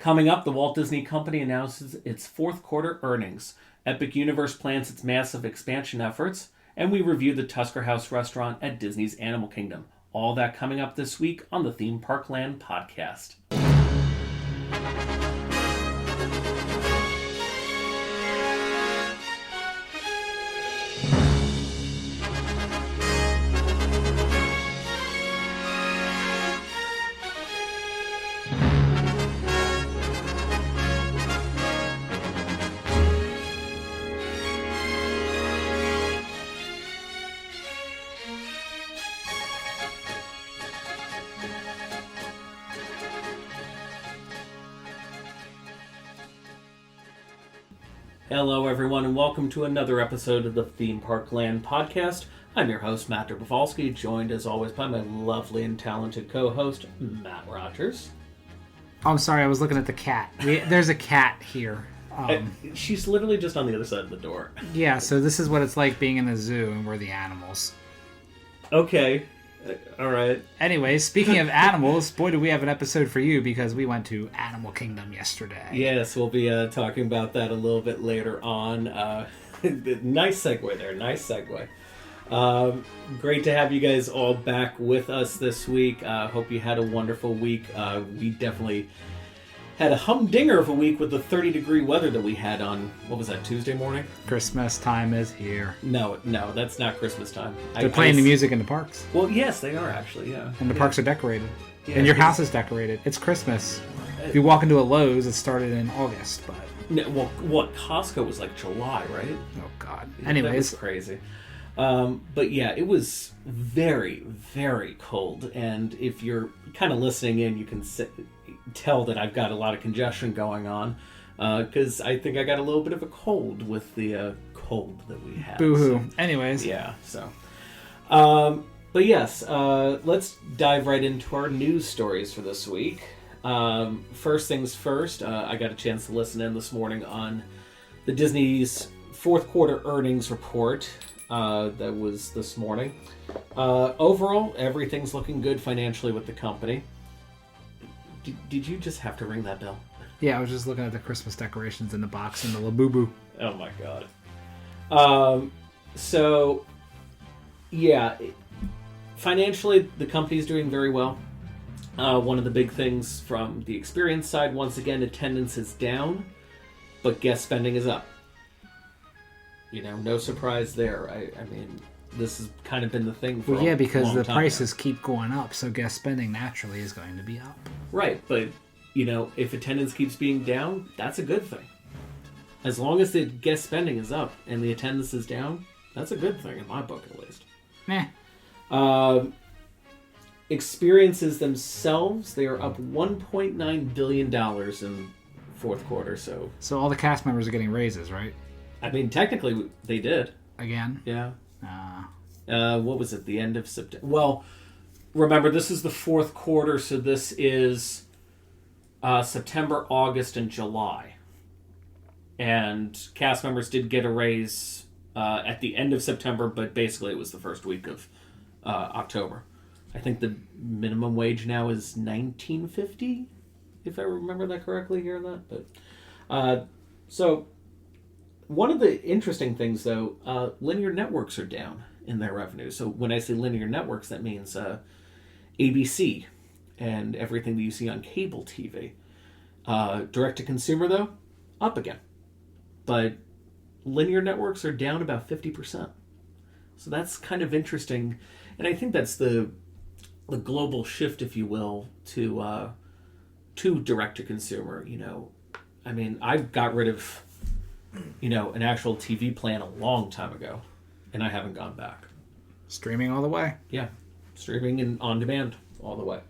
Coming up, the Walt Disney Company announces its fourth quarter earnings. Epic Universe plans its massive expansion efforts, and we review the Tusker House restaurant at Disney's Animal Kingdom. All that coming up this week on the Theme Park Land podcast. Hello, everyone, and welcome to another episode of the Theme Park Land podcast. I'm your host, Matt Dobrovolsky, joined as always by my lovely and talented co-host, Matt Rogers. Oh, I'm sorry, I was looking at the cat. There's a cat here. She's literally just on the other side of the door. Yeah, so this is what it's like being in a zoo and we're the animals. Okay. All right. Anyway, speaking of animals, boy, do we have an episode for you because we went to Animal Kingdom yesterday. Yes, we'll be talking about that a little bit later on. Nice segue there. Nice segue. Great to have you guys all back with us this week. Hope you had a wonderful week. We definitely had a humdinger of a week with the 30-degree weather that we had on, what was that, Tuesday morning? Christmas time is here. No, that's not Christmas time. They're playing the music in the parks. Well, yes, they are actually, yeah. And the parks are decorated. Yeah, and your house is decorated. It's Christmas. If you walk into a Lowe's, it started in August, but... No, well, what, Costco was like July, right? Oh, God. Yeah, anyways. That was crazy. But yeah, it was very, very cold. And if you're kind of listening in, you can tell that I've got a lot of congestion going on. Because I think I got a little bit of a cold with the cold that we had. Boo-hoo. So, anyways. Yeah, so. But yes, let's dive right into our news stories for this week. First things first, I got a chance to listen in this morning on the Disney's fourth quarter earnings report. That was this morning. Overall, everything's looking good financially with the company. Did you just have to ring that bell? Yeah, I was just looking at the Christmas decorations in the box and the Labubu. Oh my god. So, yeah, financially, the company's doing very well. One of the big things from the experience side, once again, attendance is down, but guest spending is up. You know, no surprise there. I mean, this has kind of been the thing for because the prices now. Keep going up, so guest spending naturally is going to be up. Right, but, you know, if attendance keeps being down, that's a good thing. As long as the guest spending is up and the attendance is down, that's a good thing in my book, at least. Experiences themselves, they are up $1.9 billion in fourth quarter, so... So all the cast members are getting raises, right? I mean, technically, they did. Again? Yeah. What was it, the end of September? Well, remember, this is the fourth quarter, so this is September, August, and July. And cast members did get a raise at the end of September, but basically it was the first week of October. I think the minimum wage now is $19.50, if I remember that correctly here on that. But so... One of the interesting things, though, linear networks are down in their revenue. So when I say linear networks, that means ABC and everything that you see on cable TV. Direct-to-consumer, though, up again. But linear networks are down about 50%. So that's kind of interesting. And I think that's the global shift, if you will, to direct-to-consumer. You know, I mean, I got rid of... an actual TV plan a long time ago, and I haven't gone back. Streaming all the way? Yeah, streaming and on demand all the way.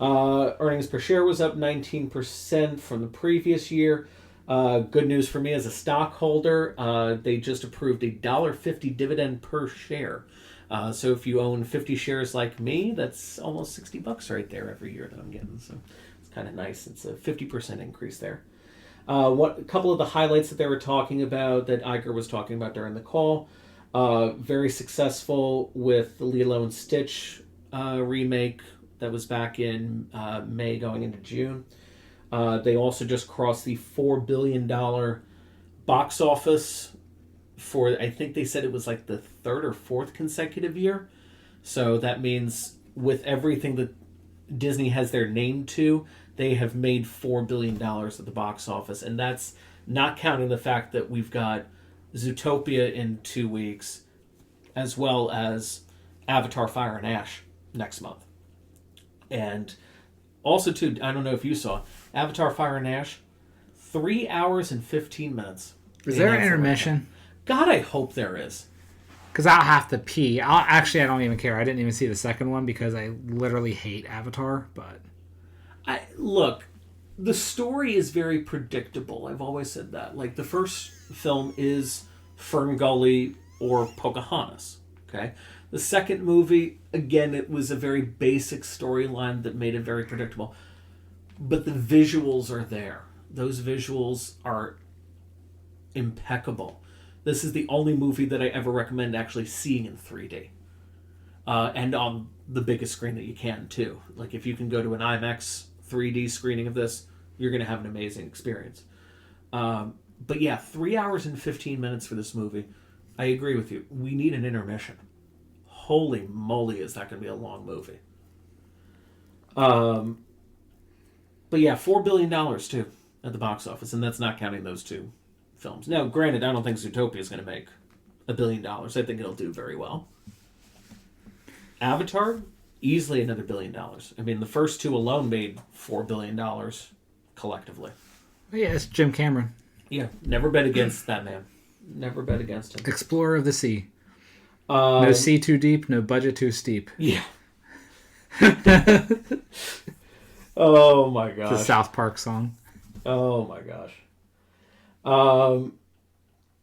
Earnings per share was up 19% from the previous year. Good news for me as a stockholder, they just approved a $1.50 dividend per share. So if you own 50 shares like me, that's almost $60 right there every year that I'm getting. So it's kind of nice. It's a 50% increase there. A couple of the highlights that they were talking about, that Iger was talking about during the call, very successful with the Lilo and Stitch remake that was back in May going into June. They also just crossed the $4 billion box office for, I think they said it was like the third or fourth consecutive year. So that means with everything that Disney has their name to, they have made $4 billion at the box office. And that's not counting the fact that we've got Zootopia in 2 weeks, as well as Avatar Fire and Ash next month. And also, too, I don't know if you saw, Avatar Fire and Ash, 3 hours and 15 minutes. Is there an intermission? God, I hope there is. Because I'll have to pee. I don't even care. I didn't even see the second one because I literally hate Avatar. But look, the story is very predictable. I've always said that. Like, the first film is Fern Gully or Pocahontas. Okay? The second movie, again, it was a very basic storyline that made it very predictable. But the visuals are there. Those visuals are impeccable. This is the only movie that I ever recommend actually seeing in 3D. And on the biggest screen that you can, too. Like, if you can go to an IMAX 3D screening of this, you're going to have an amazing experience. But yeah, 3 hours and 15 minutes for this movie. I agree with you. We need an intermission. Holy moly, is that going to be a long movie. But yeah, $4 billion, too, at the box office. And that's not counting those two films. Now, granted, I don't think Zootopia is going to make $1 billion. I think it'll do very well. Avatar, easily another $1 billion. I mean, the first two alone made $4 billion collectively. Yeah, it's Jim Cameron. Yeah, never bet against that man. Never bet against him. Explorer of the sea. No sea too deep, no budget too steep. Yeah. Oh my gosh. It's a South Park song. Oh my gosh.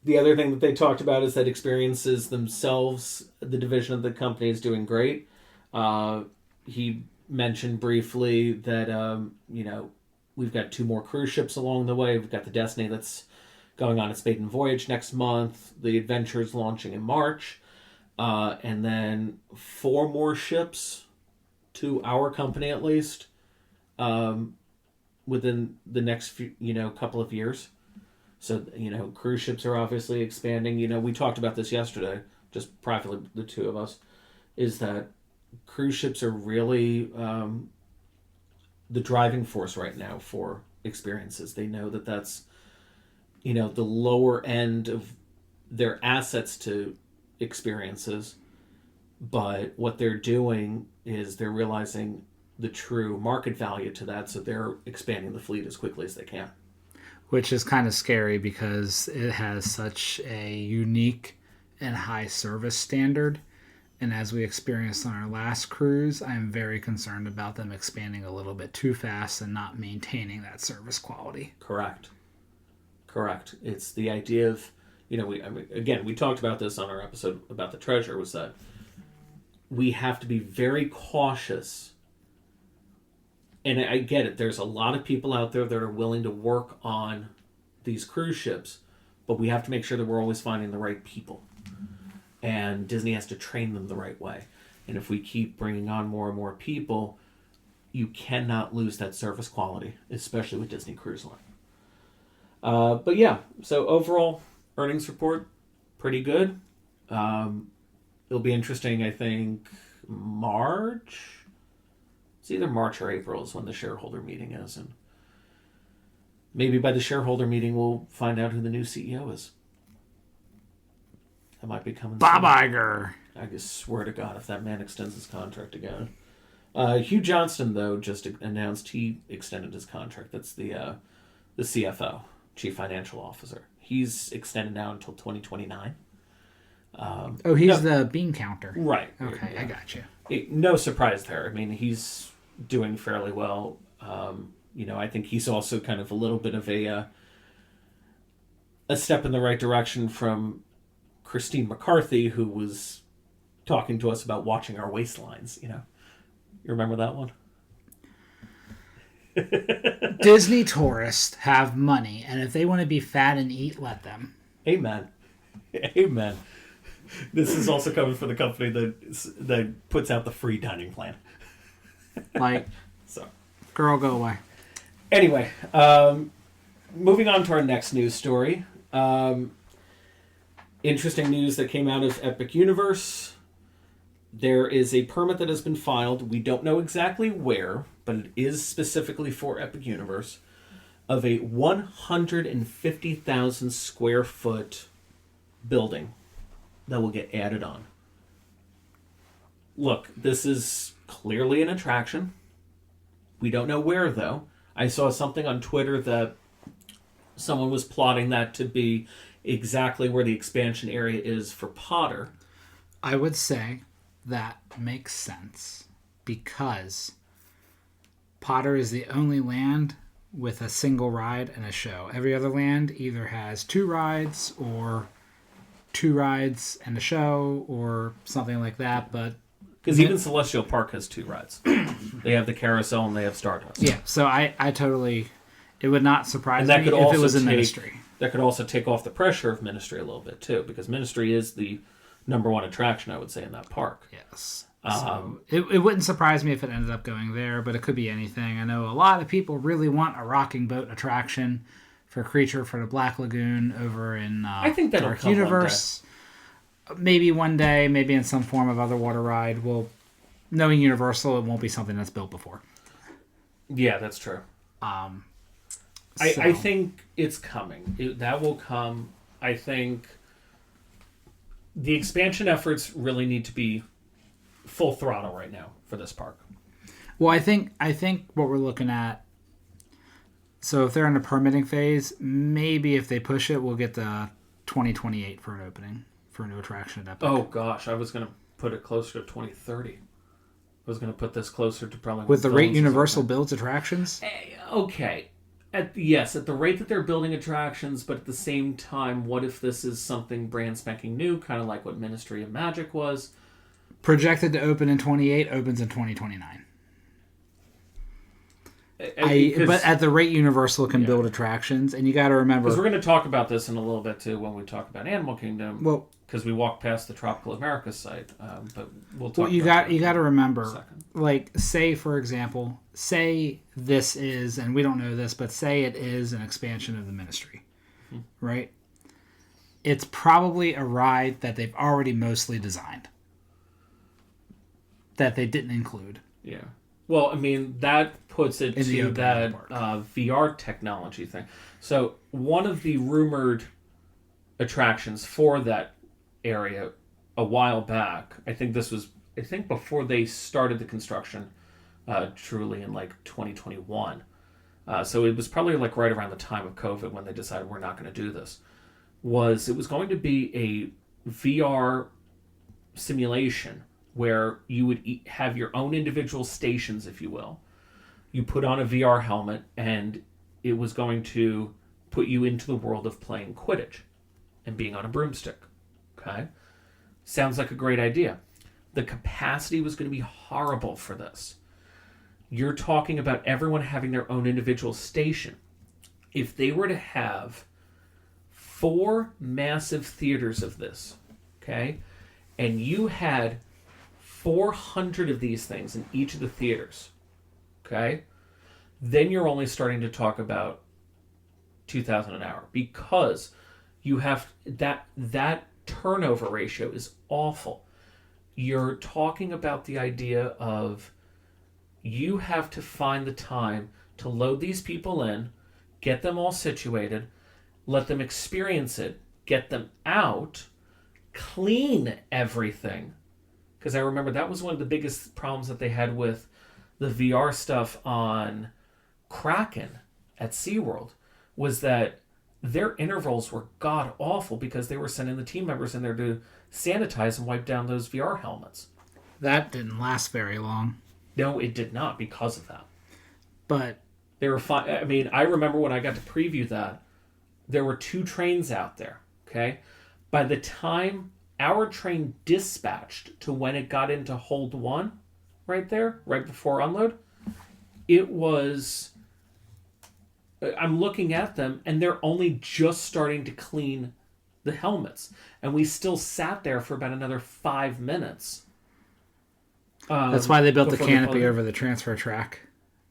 The other thing that they talked about is that experiences themselves, the division of the company is doing great. He mentioned briefly that, we've got 2 more cruise ships along the way. We've got the Destiny that's going on its maiden voyage next month. The Adventure is launching in March. And then 4 more ships, to our company at least, within the next few, couple of years. So, cruise ships are obviously expanding. We talked about this yesterday, just privately, the two of us, is that cruise ships are really the driving force right now for experiences. They know that that's, the lower end of their assets to experiences. But what they're doing is they're realizing the true market value to that, so they're expanding the fleet as quickly as they can. Which is kind of scary because it has such a unique and high service standard. And as we experienced on our last cruise, I'm very concerned about them expanding a little bit too fast and not maintaining that service quality. Correct. It's the idea of, we talked about this on our episode about the treasure, was that we have to be very cautious. And I get it. There's a lot of people out there that are willing to work on these cruise ships, but we have to make sure that we're always finding the right people. And Disney has to train them the right way. And if we keep bringing on more and more people, you cannot lose that service quality, especially with Disney Cruise Line. But yeah, so overall, earnings report, pretty good. It'll be interesting, I think, March. It's either March or April is when the shareholder meeting is. And maybe by the shareholder meeting, we'll find out who the new CEO is. That might be coming Bob soon. Iger. I just swear to God, if that man extends his contract again. Hugh Johnston, though, just announced he extended his contract. That's the CFO, Chief Financial Officer. He's extended now until 2029. He's the bean counter. Right. Okay, yeah. I got you. No surprise there. I mean, he's doing fairly well. I think he's also kind of a little bit of a step in the right direction from Christine McCarthy, who was talking to us about watching our waistlines. You remember that one? Disney tourists have money, and if they want to be fat and eat, let them. Amen. This is also coming from the company that puts out the free dining plan. Like, so, girl, go away. Anyway, moving on to our next news story. Interesting news that came out of Epic Universe. There is a permit that has been filed. We don't know exactly where, but it is specifically for Epic Universe, of a 150,000 square foot building that will get added on. Look, this is clearly an attraction. We don't know where, though. I saw something on Twitter that someone was plotting that to be exactly where the expansion area is for Potter. I would say that makes sense because Potter is the only land with a single ride and a show. Every other land either has 2 rides or 2 rides and a show or something like that, but because even Celestial Park has 2 rides. They have the carousel and they have Stardust. Yeah, so I totally... It would not surprise that me could if also it was in take, Ministry. That could also take off the pressure of Ministry a little bit, too, because Ministry is the number 1 attraction, I would say, in that park. Yes. So it wouldn't surprise me if it ended up going there, but it could be anything. I know a lot of people really want a rocking boat attraction for Creature for the Black Lagoon over in I think that'll Dark come Universe. Maybe one day, maybe in some form of other water ride. Well, knowing Universal, it won't be something that's built before. Yeah, that's true. I think it's coming. That will come. I think the expansion efforts really need to be full throttle right now for this park. Well, I think what we're looking at. So if they're in the permitting phase, maybe if they push it, we'll get the 2028 for an opening for a new attraction at Epic. Oh gosh, I was going to put it closer to 2030. I was going to put this closer to probably with the rate Universal builds attractions. Okay. At the rate that they're building attractions, but at the same time, what if this is something brand spanking new, kind of like what Ministry of Magic was? Projected to open in 28, opens in 2029. But at the rate Universal can build attractions, and you got to remember... Because we're going to talk about this in a little bit, too, when we talk about Animal Kingdom. Well... Because we walked past the Tropical America site, but we'll talk. Well, you got to remember, like, say for example, say this is, and we don't know this, but say it is an expansion of the Ministry, right? It's probably a ride that they've already mostly designed, that they didn't include. Yeah. Well, I mean, that puts it to that VR technology thing. So one of the rumored attractions for that area a while back, I think before they started the construction truly in like 2021, so it was probably like right around the time of COVID when they decided we're not going to do this, it was going to be a VR simulation where you would have your own individual stations, if you will. You put on a VR helmet and it was going to put you into the world of playing Quidditch and being on a broomstick. Okay? Sounds like a great idea. The capacity was going to be horrible for this. You're talking about everyone having their own individual station. If they were to have 4 massive theaters of this, okay, and you had 400 of these things in each of the theaters, okay, then you're only starting to talk about 2,000 an hour, because you have that turnover ratio is awful. You're talking about the idea of you have to find the time to load these people in, get them all situated, let them experience it, get them out, clean everything. Because I remember that was one of the biggest problems that they had with the VR stuff on Kraken at SeaWorld, was that their intervals were god awful because they were sending the team members in there to sanitize and wipe down those VR helmets. That didn't last very long. No, it did not, because of that. But they were fine. I mean, I remember when I got to preview that, there were 2 trains out there. Okay, by the time our train dispatched to when it got into hold 1, right there, right before unload, it was... I'm looking at them, and they're only just starting to clean the helmets. And we still sat there for about another 5 minutes. That's why they built the canopy over the transfer track,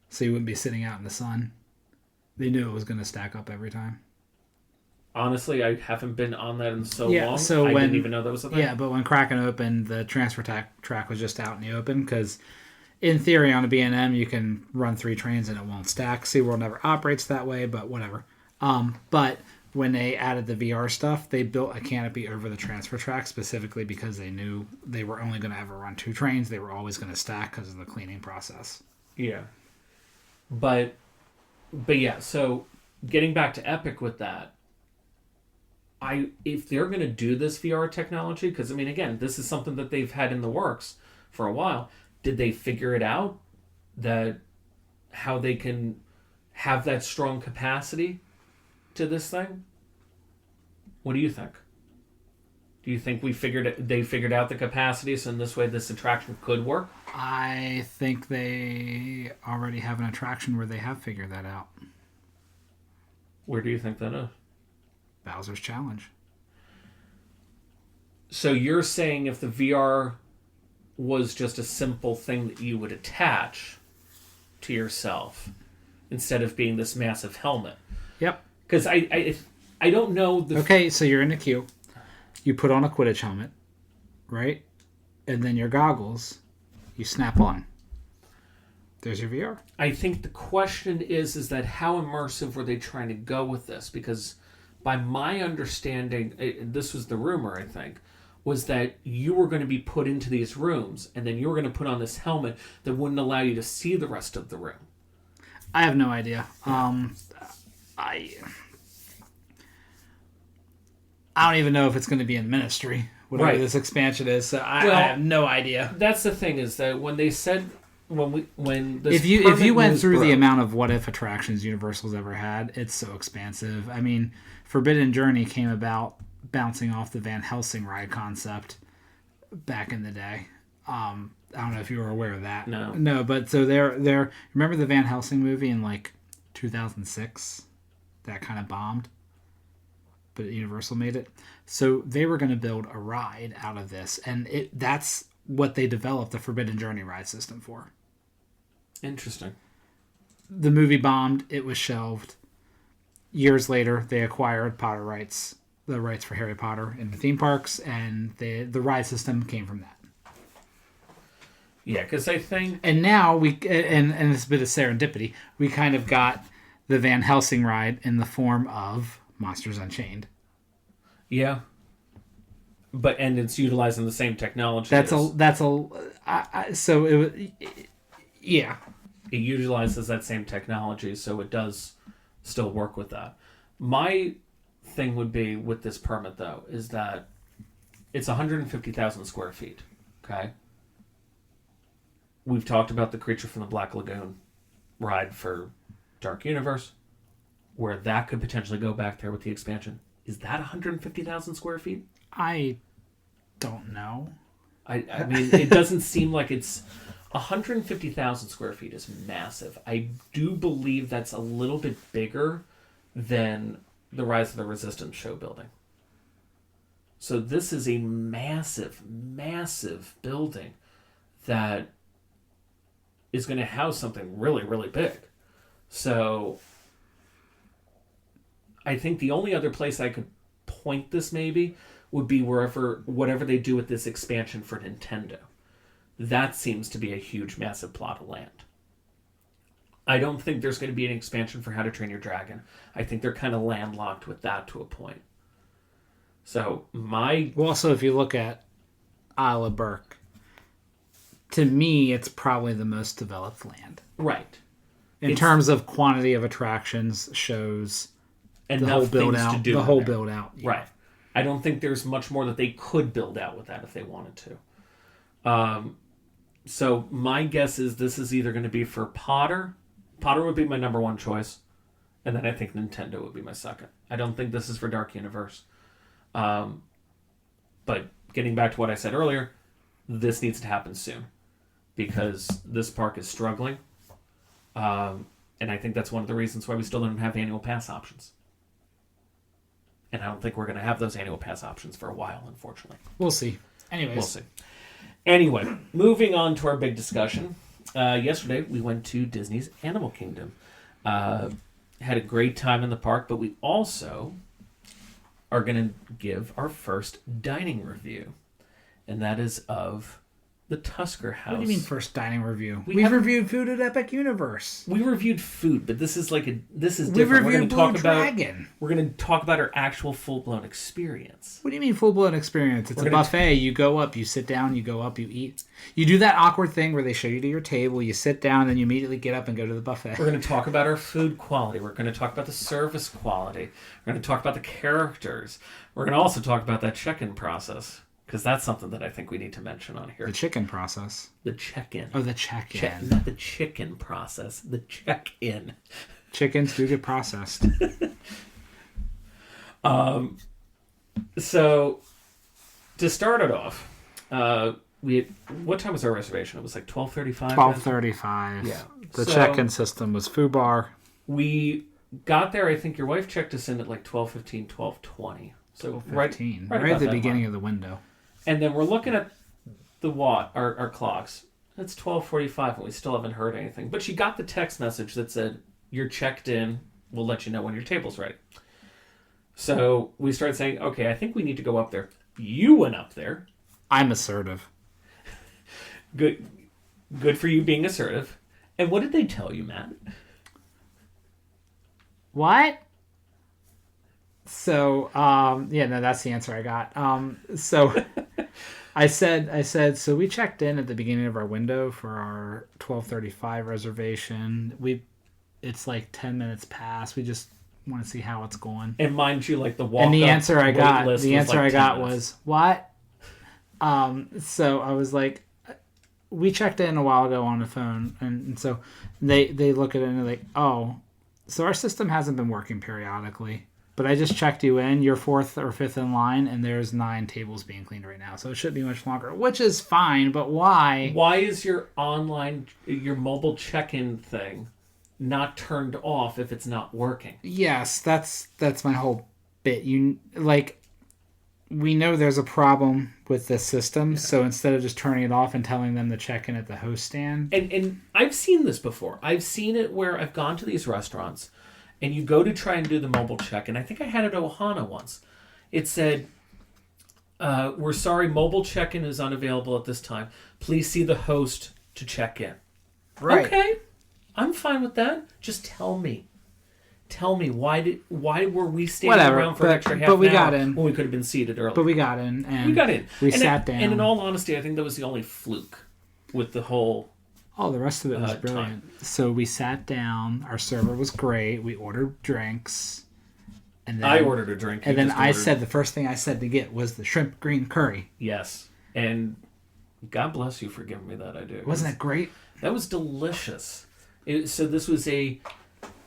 so you wouldn't be sitting out in the sun. They knew it was going to stack up every time. Honestly, I haven't been on that in so Yeah, long. so I when- didn't even know that was a thing. Yeah, but when Kraken opened, the transfer track was just out in the open because, in theory, on a B&M, you can run 3 trains and it won't stack. SeaWorld never operates that way, but whatever. But when they added the VR stuff, they built a canopy over the transfer track specifically because they knew they were only going to ever run 2 trains. They were always going to stack because of the cleaning process. Yeah. But yeah, so getting back to Epic with that, if they're going to do this VR technology, because I mean, again, this is something that they've had in the works for a while. Did they figure it out that how they can have that strong capacity to this thing? What do you think? Do you think they figured out the capacity, so in this way this attraction could work? I think they already have an attraction where they have figured that out. Where do you think that is? Bowser's Challenge. So you're saying if the VR was just a simple thing that you would attach to yourself instead of being this massive helmet? Yep. Because I don't know Okay, so you're in a queue. You put on a Quidditch helmet, right? And then your goggles, you snap on. There's your VR. I think the question is that how immersive were they trying to go with this? Because by my understanding, this was the rumor, I think, was that you were going to be put into these rooms and then you were going to put on this helmet that wouldn't allow you to see the rest of the room. I have no idea. I don't even know if it's going to be in Ministry, whatever Right. this expansion is. So I have no idea. That's the thing, is that when they said when this If you permit went news through the broke- amount of what if attractions Universal's ever had, it's so expansive. I mean, Forbidden Journey came about bouncing off the Van Helsing ride concept back in the day. I don't know if you were aware of that. No, but so they're remember the Van Helsing movie in like 2006 that kind of bombed, but Universal made it. So they were going to build a ride out of this, and that's what they developed the Forbidden Journey ride system for. Interesting. The movie bombed. It was shelved. Years later, they acquired the rights for Harry Potter in the theme parks, and the ride system came from that. Yeah, because I think... And now and it's a bit of serendipity, we kind of got the Van Helsing ride in the form of Monsters Unchained. Yeah. And it's utilizing the same technology. So it was, yeah. It utilizes that same technology, so it does still work with that. My thing would be with this permit, though, is that it's 150,000 square feet. Okay. We've talked about the Creature from the Black Lagoon ride for Dark Universe, where that could potentially go back there with the expansion. Is that 150,000 square feet? I don't know. I mean, it doesn't seem like it's... 150,000 square feet is massive. I do believe that's a little bit bigger than the Rise of the Resistance show building. So this is a massive, massive building that is going to house something really, really big. So I think the only other place I could point this maybe would be whatever they do with this expansion for Nintendo. That seems to be a huge, massive plot of land. I don't think there's going to be an expansion for How to Train Your Dragon. I think they're kind of landlocked with that to a point. So Well, also, if you look at Isle of Burke, to me, it's probably the most developed land. Right. In terms of quantity of attractions, shows, And the whole build out. The whole build out. Yeah. Right. I don't think there's much more that they could build out with that if they wanted to. So my guess is this is either going to be for Potter. Potter would be my number one choice. And then I think Nintendo would be my second. I don't think this is for Dark Universe. But getting back to what I said earlier, this needs to happen soon. Because this park is struggling. And I think that's one of the reasons why we still don't have annual pass options. And I don't think we're going to have those annual pass options for a while, unfortunately. We'll see. Anyways. We'll see. Anyway, moving on to our big discussion. Yesterday, we went to Disney's Animal Kingdom. had a great time in the park, but we also are going to give our first dining review, and that is of the Tusker House. What do you mean first dining review? We We've haven't- reviewed food at Epic Universe. We reviewed food, but this is We've different. reviewed Blue Dragon. We're going to talk about our actual full-blown experience. What do you mean full-blown experience? It's We're a gonna buffet. You go up, you sit down, you go up, you eat. You do that awkward thing where they show you to your table, you sit down, then you immediately get up and go to the buffet. We're going to talk about our food quality. We're going to talk about the service quality. We're going to talk about the characters. We're going to also talk about that check-in process, because that's something that I think we need to mention on here. The chicken process. The check-in. Oh, the check-in. Not the chicken process. The check-in. Chickens do get processed. So, to start it off, what time was our reservation? It was like 12:35. 12:35. Yeah. The So- check-in system was FUBAR. We got there. I think your wife checked us in at like 12:15, 12:20. So 15. Right about at the that beginning mark. of the window. And then we're looking at the our clocks. It's 12:45, and we still haven't heard anything. But she got the text message that said, "You're checked in. We'll let you know when your table's ready." So we started saying, "Okay, I think we need to go up there." You went up there. I'm assertive. Good for you being assertive. And what did they tell you, Matt? What? So, no, that's the answer I got. So I said, so we checked in at the beginning of our window for our 12:35 reservation. It's like 10 minutes past. We just want to see how it's going. And mind you, like the walk. And the answer I got was what? So I was like, we checked in a while ago on the phone, and so they look at it and they're like, oh, so our system hasn't been working periodically, but I just checked you in. You're fourth or fifth in line, and there's 9 tables being cleaned right now, so it shouldn't be much longer, which is fine. But why? Why is your mobile check-in thing not turned off if it's not working? Yes, that's my whole bit. We know there's a problem with this system, so instead of just turning it off and telling them to check in at the host stand. And I've seen this before. I've seen it where I've gone to these restaurants and you go to try and do the mobile check. And I think I had it at Ohana once. It said, we're sorry, mobile check-in is unavailable at this time. Please see the host to check in. Right. Okay, I'm fine with that. Just tell me. Tell me, why were we standing around for an extra half an hour when we could have been seated earlier? But we got in. And we got in. We sat down. And in all honesty, I think that was the only fluke with the whole... Oh, the rest of it was brilliant. So we sat down. Our server was great. We ordered drinks. And then I ordered a drink. And then I said, the first thing I said to get was the shrimp green curry. Yes. And God bless you for giving me that idea. Wasn't that great? That was delicious. So this was a...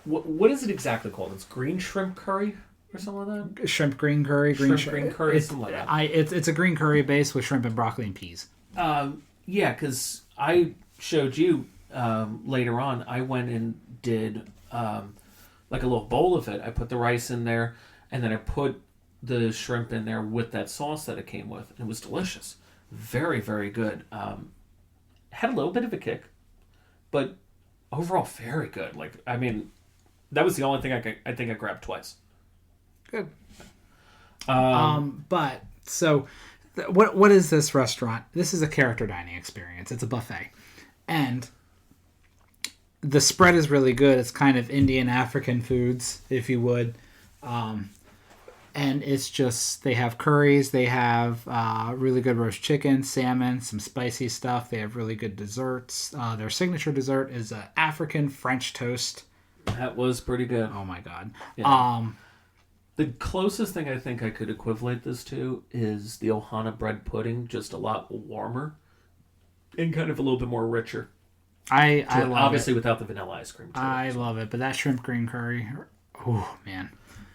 What is it exactly called? It's green shrimp curry or something like that? Shrimp green curry. Green curry, something like that. It's a green curry base with shrimp and broccoli and peas. Yeah, because I showed you later on, I went and did like a little bowl of it. I put the rice in there, and then I put the shrimp in there with that sauce that it came with. It was delicious. Very, very good. Had a little bit of a kick, but overall very good. That was the only thing I think I grabbed twice. Good. But so, what is this restaurant? This is a character dining experience. It's a buffet, and the spread is really good. It's kind of Indian African foods, if you would, and it's just they have curries, they have really good roast chicken, salmon, some spicy stuff. They have really good desserts. Their signature dessert is an African French toast. That was pretty good. Oh my god. Yeah. The closest thing I think I could equivalent this to is the Ohana bread pudding, just a lot warmer and kind of a little bit more richer. I love obviously it. without the vanilla ice cream. I love it, but that shrimp green curry, oh man.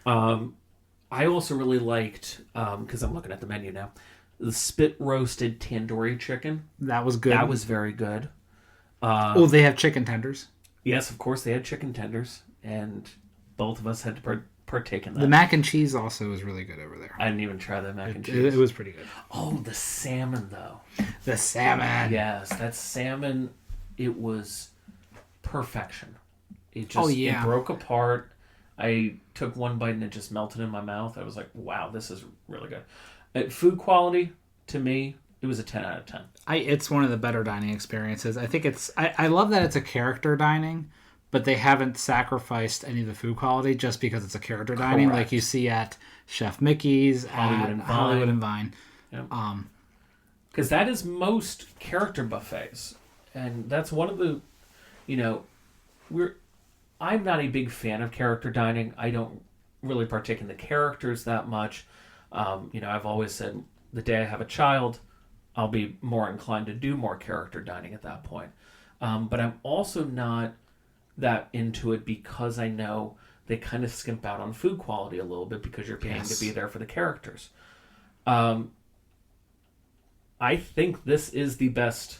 I also really liked, because I'm looking at the menu now, the spit roasted tandoori chicken. That was good. That was very good. They have chicken tenders. Yes, of course, they had chicken tenders, and both of us had to partake in that. The mac and cheese also was really good over there. I didn't even try that mac and cheese. It was pretty good. Oh, the salmon, though. The salmon. Yes, that salmon, it was perfection. It just it broke apart. I took one bite and it just melted in my mouth. I was like, wow, this is really good. Food quality, to me, it was a 10 out of 10. It's one of the better dining experiences. I think I love that it's a character dining, but they haven't sacrificed any of the food quality just because it's a character dining, Correct. like you see at Chef Mickey's, Hollywood and Vine. Yep. Because that is most character buffets, and that's one of the, I'm not a big fan of character dining. I don't really partake in the characters that much. I've always said the day I have a child, I'll be more inclined to do more character dining at that point. But I'm also not that into it because I know they kind of skimp out on food quality a little bit because you're paying to be there for the characters. I think this is the best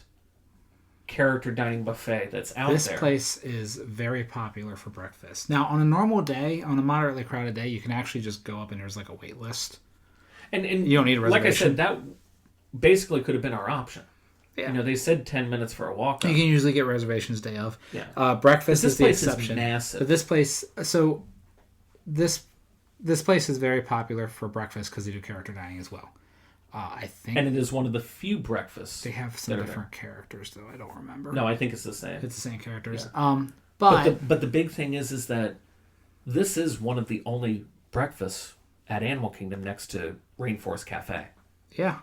character dining buffet that's out there. This place is very popular for breakfast. Now, on a normal day, on a moderately crowded day, you can actually just go up and there's like a wait list. And you don't need a reservation. Like I said, that basically could have been our option. Yeah. They said 10 minutes for a walk. You can usually get reservations day of. Yeah. Breakfast is the exception. This place is massive. But this place is very popular for breakfast because they do character dining as well. I think. And it is one of the few breakfasts. They have some different characters, though. I don't remember. No, I think it's the same. It's the same characters. Yeah. But the big thing is that this is one of the only breakfasts at Animal Kingdom next to Rainforest Cafe. Yeah.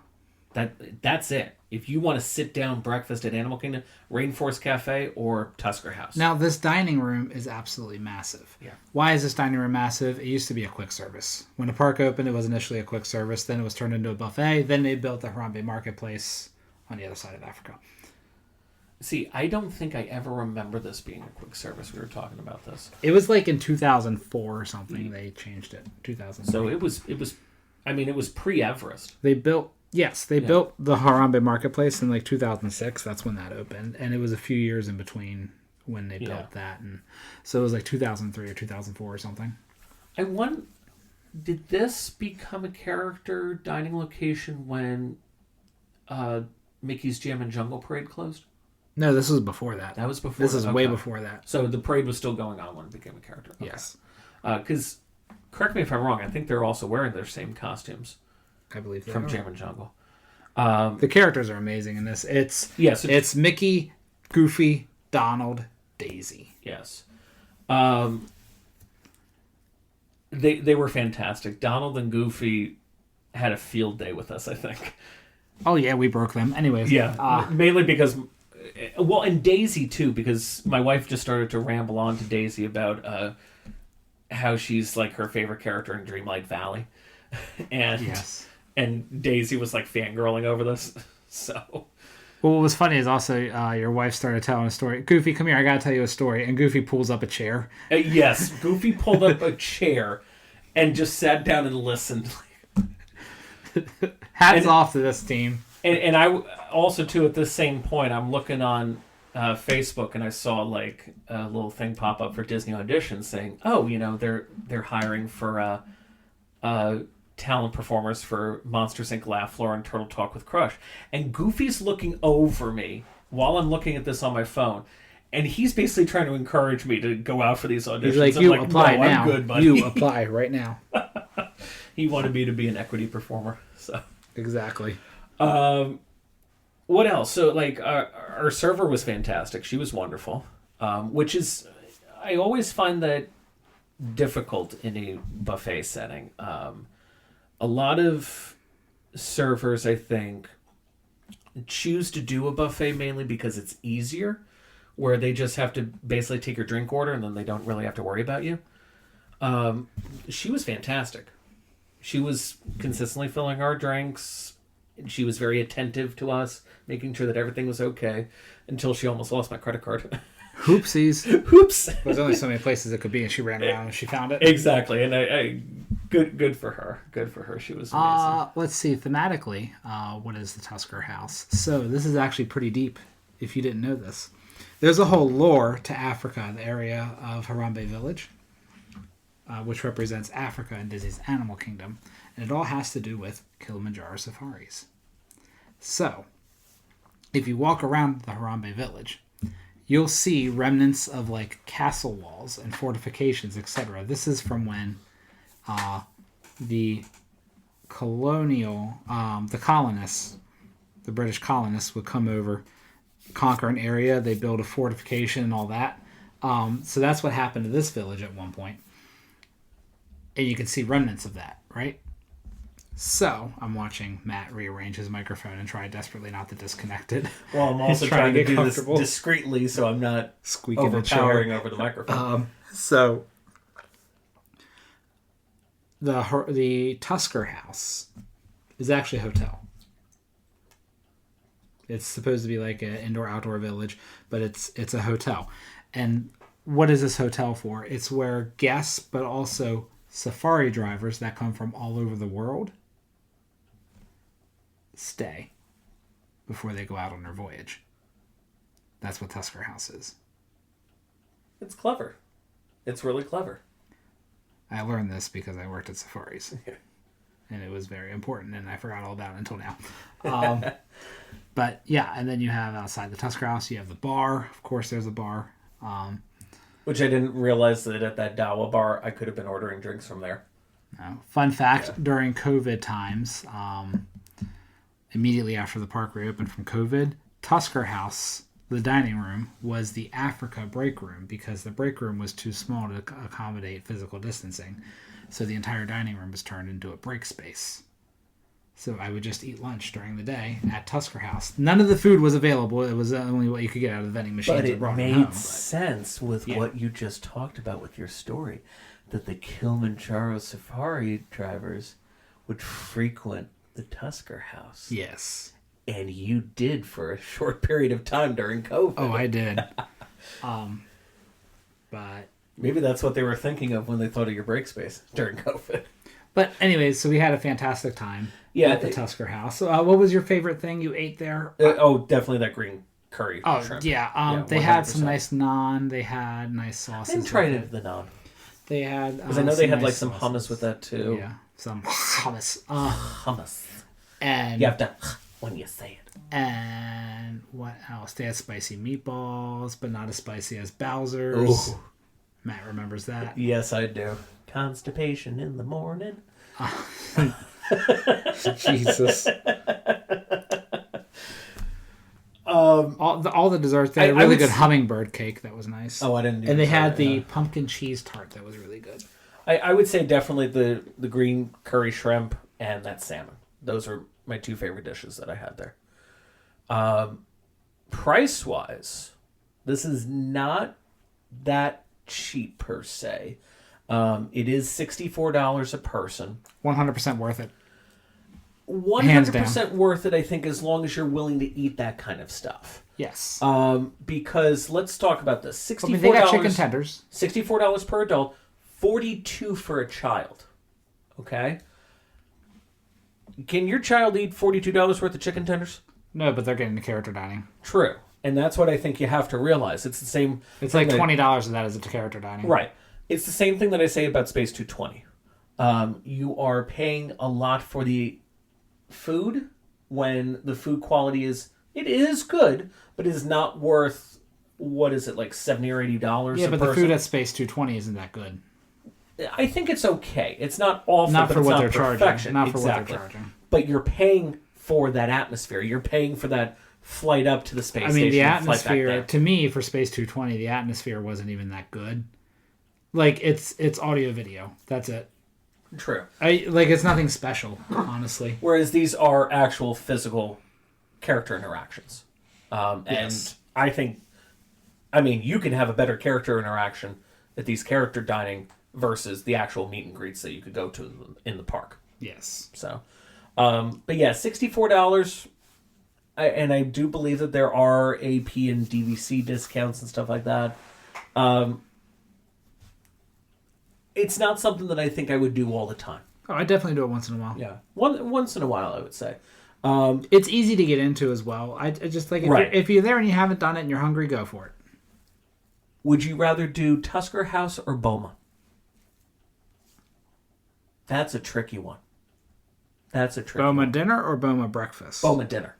That's it. If you want to sit down breakfast at Animal Kingdom, Rainforest Cafe or Tusker House. Now, this dining room is absolutely massive. Yeah. Why is this dining room massive? It used to be a quick service. When the park opened, it was initially a quick service. Then it was turned into a buffet. Then they built the Harambe Marketplace on the other side of Africa. See, I don't think I ever remember this being a quick service. We were talking about this. It was like in 2004 or something. They changed it. 2003. So it was pre-Everest. They built the Harambe Marketplace in like 2006. That's when that opened, and it was a few years in between when they built that, and so it was like 2003 or 2004 or something. Did this become a character dining location when Mickey's Jam and Jungle Parade closed? No, this was before that. That was before. This is way before that. So the parade was still going on when it became a character. Okay. Yes. Because, correct me if I'm wrong, I think they're also wearing their same costumes. I believe from Jam and Jungle. The characters are amazing in this. It's Mickey, Goofy, Donald, Daisy. Yes. They were fantastic. Donald and Goofy had a field day with us, I think. Oh yeah, we broke them. Anyways. Yeah. Mainly because, and Daisy too, because my wife just started to ramble on to Daisy about how she's like her favorite character in Dreamlight Valley. And yes. And Daisy was like fangirling over this. So, well, what was funny is also your wife started telling a story. Goofy, come here, I gotta tell you a story. And Goofy pulls up a chair. Yes, Goofy pulled up a chair and just sat down and listened. Hats off to this team. And I also too at this same point, I'm looking on Facebook and I saw like a little thing pop up for Disney auditions saying, "Oh, they're hiring for talent performers for Monsters Inc. Laugh Floor and Turtle Talk with Crush." And Goofy's looking over me while I'm looking at this on my phone. And he's basically trying to encourage me to go out for these auditions. He's like, you apply no, now. I'm good, buddy. You apply right now. He wanted me to be an equity performer. So exactly. What else? So, like, our server was fantastic. She was wonderful. Which is, I always find that difficult in a buffet setting. A lot of servers, I think, choose to do a buffet mainly because it's easier, where they just have to basically take your drink order and then they don't really have to worry about you. She was fantastic. She was consistently filling our drinks. She was very attentive to us, making sure that everything was okay, until she almost lost my credit card. Hoopsies. Oops. There's only so many places it could be, and she ran around and she found it. Exactly, and I good for her. Good for her. She was amazing. Let's see, thematically, what is the Tusker House? So this is actually pretty deep, if you didn't know this. There's a whole lore to Africa, the area of Harambe Village, which represents Africa in Disney's Animal Kingdom, and it all has to do with Kilimanjaro safaris. So, if you walk around the Harambe Village, you'll see remnants of like castle walls and fortifications, etc. This is from when the colonists, the British colonists, would come over, conquer an area, they build a fortification and all that. So that's what happened to this village at one point. And you can see remnants of that, right? So I'm watching Matt rearrange his microphone and try desperately not to disconnect it. Well, I'm also trying to do this discreetly so I'm not squeaking overpowering over the microphone. So the Tusker House is actually a hotel. It's supposed to be like an indoor-outdoor village, but it's a hotel. And what is this hotel for? It's where guests, but also safari drivers that come from all over the world stay before they go out on their voyage. That's what Tusker House is. It's clever. It's really clever. I learned this because I worked at safaris. And it was very important, and I forgot all about it until now. But yeah, and then you have outside the Tusker House, you have the bar. Of course, there's a bar. Which I didn't realize that at that Dawa bar, I could have been ordering drinks from there. No. Fun fact, during COVID times, immediately after the park reopened from COVID, Tusker House, the dining room, was the Africa break room because the break room was too small to accommodate physical distancing. So the entire dining room was turned into a break space. So I would just eat lunch during the day at Tusker House. None of the food was available. It was only what you could get out of the vending machines. But it made sense with what you just talked about with your story, that the Kilimanjaro safari drivers would frequent the Tusker House. Yes. And you did for a short period of time during COVID. Oh, I did. But maybe that's what they were thinking of when they thought of your break space during COVID. But anyways, so we had a fantastic time at the Tusker House. What was your favorite thing you ate there? Definitely that green curry shrimp. Yeah. They had some nice naan. They had nice sauces. I didn't try any of the naan. They had... Because I know they had like some hummus with that too. Yeah, some hummus. Hummus. And you have to when you say it. And what else? They had spicy meatballs, but not as spicy as Bowser's. Ooh. Matt remembers that. Yes, I do. Constipation in the morning. Jesus. All the desserts. They had a really good hummingbird cake that was nice. Oh, I didn't. And they had the pumpkin cheese tart that was really good. I would say definitely the green curry shrimp and that salmon. Those are my two favorite dishes that I had there. Price wise, this is not that cheap per se. It is $64 a person. 100% worth it. 100% worth it, I think, as long as you're willing to eat that kind of stuff. Yes. Because let's talk about this. $64. They got chicken tenders. $64 per adult, $42 for a child. Okay? Can your child eat $42 worth of chicken tenders? No, but they're getting the character dining. True. And that's what I think you have to realize. It's the same... It's like $20 of that is a character dining. Right. It's the same thing that I say about Space 220. You are paying a lot for the food when the food quality is... It is good, but it is not worth... What is it, like $70 or $80 Yeah, a but person? the food at Space 220 isn't that good. I think it's okay. It's not awful, not but for it's what not they're perfection. charging. Not for exactly. what they're charging. But you're paying for that atmosphere. You're paying for that flight up to the space station. I mean, the atmosphere, to me, for Space 220, the atmosphere wasn't even that good. Like, it's audio video. That's it. True. It's nothing special, honestly. Whereas these are actual physical character interactions. Yes. And I think, you can have a better character interaction at these character dining versus the actual meet and greets that you could go to in the park. Yes. So, but yeah, $64. And I do believe that there are AP and DVC discounts and stuff like that. It's not something that I think I would do all the time. Oh, I definitely do it once in a while. Yeah, once in a while, I would say. It's easy to get into as well. I just like if you're there and you haven't done it and you're hungry, go for it. Would you rather do Tusker House or Boma? That's a tricky one. Boma dinner or Boma breakfast? Boma dinner.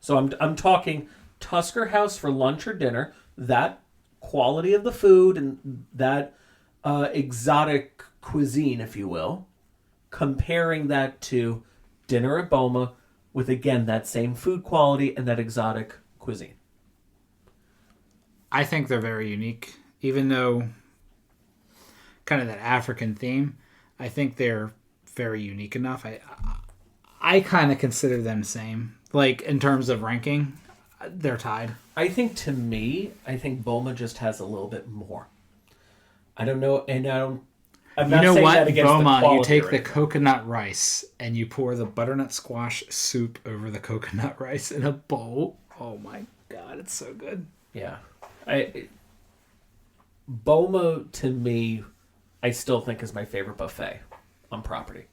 So I'm talking Tusker House for lunch or dinner, that quality of the food and that exotic cuisine, if you will, comparing that to dinner at Boma with, again, that same food quality and that exotic cuisine. I think they're very unique, even though kind of that African theme. I think they're very unique enough. I kind of consider them same. Like, in terms of ranking, they're tied. I think Boma just has a little bit more. I don't know, and I'm not saying that against the Boma, quality you take or the anything. coconut rice and you pour the butternut squash soup over the coconut rice in a bowl. Oh my god, it's so good. Yeah. Boma, to me, I still think is my favorite buffet on property.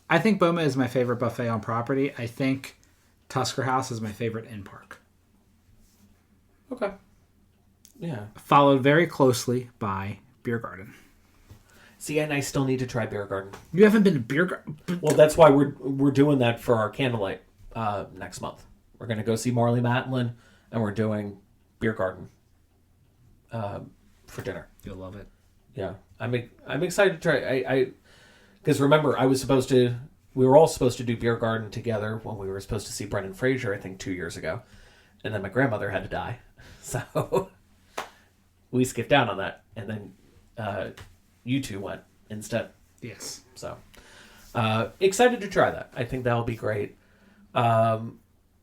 I think Boma is my favorite buffet on property. I think Tusker House is my favorite in park. Okay. Yeah. Followed very closely by Beer Garden. See, and I still need to try Beer Garden. You haven't been to Beer Garden? Well, that's why we're doing that for our candlelight next month. We're going to go see Marley Matlin, and we're doing Beer Garden for dinner. You'll love it. Yeah, I'm excited to try. Because remember, we were all supposed to do Beer Garden together when we were supposed to see Brendan Fraser, I think 2 years ago, and then my grandmother had to die, so we skipped out on that, and then you two went instead. Yes. So excited to try that. I think that'll be great. But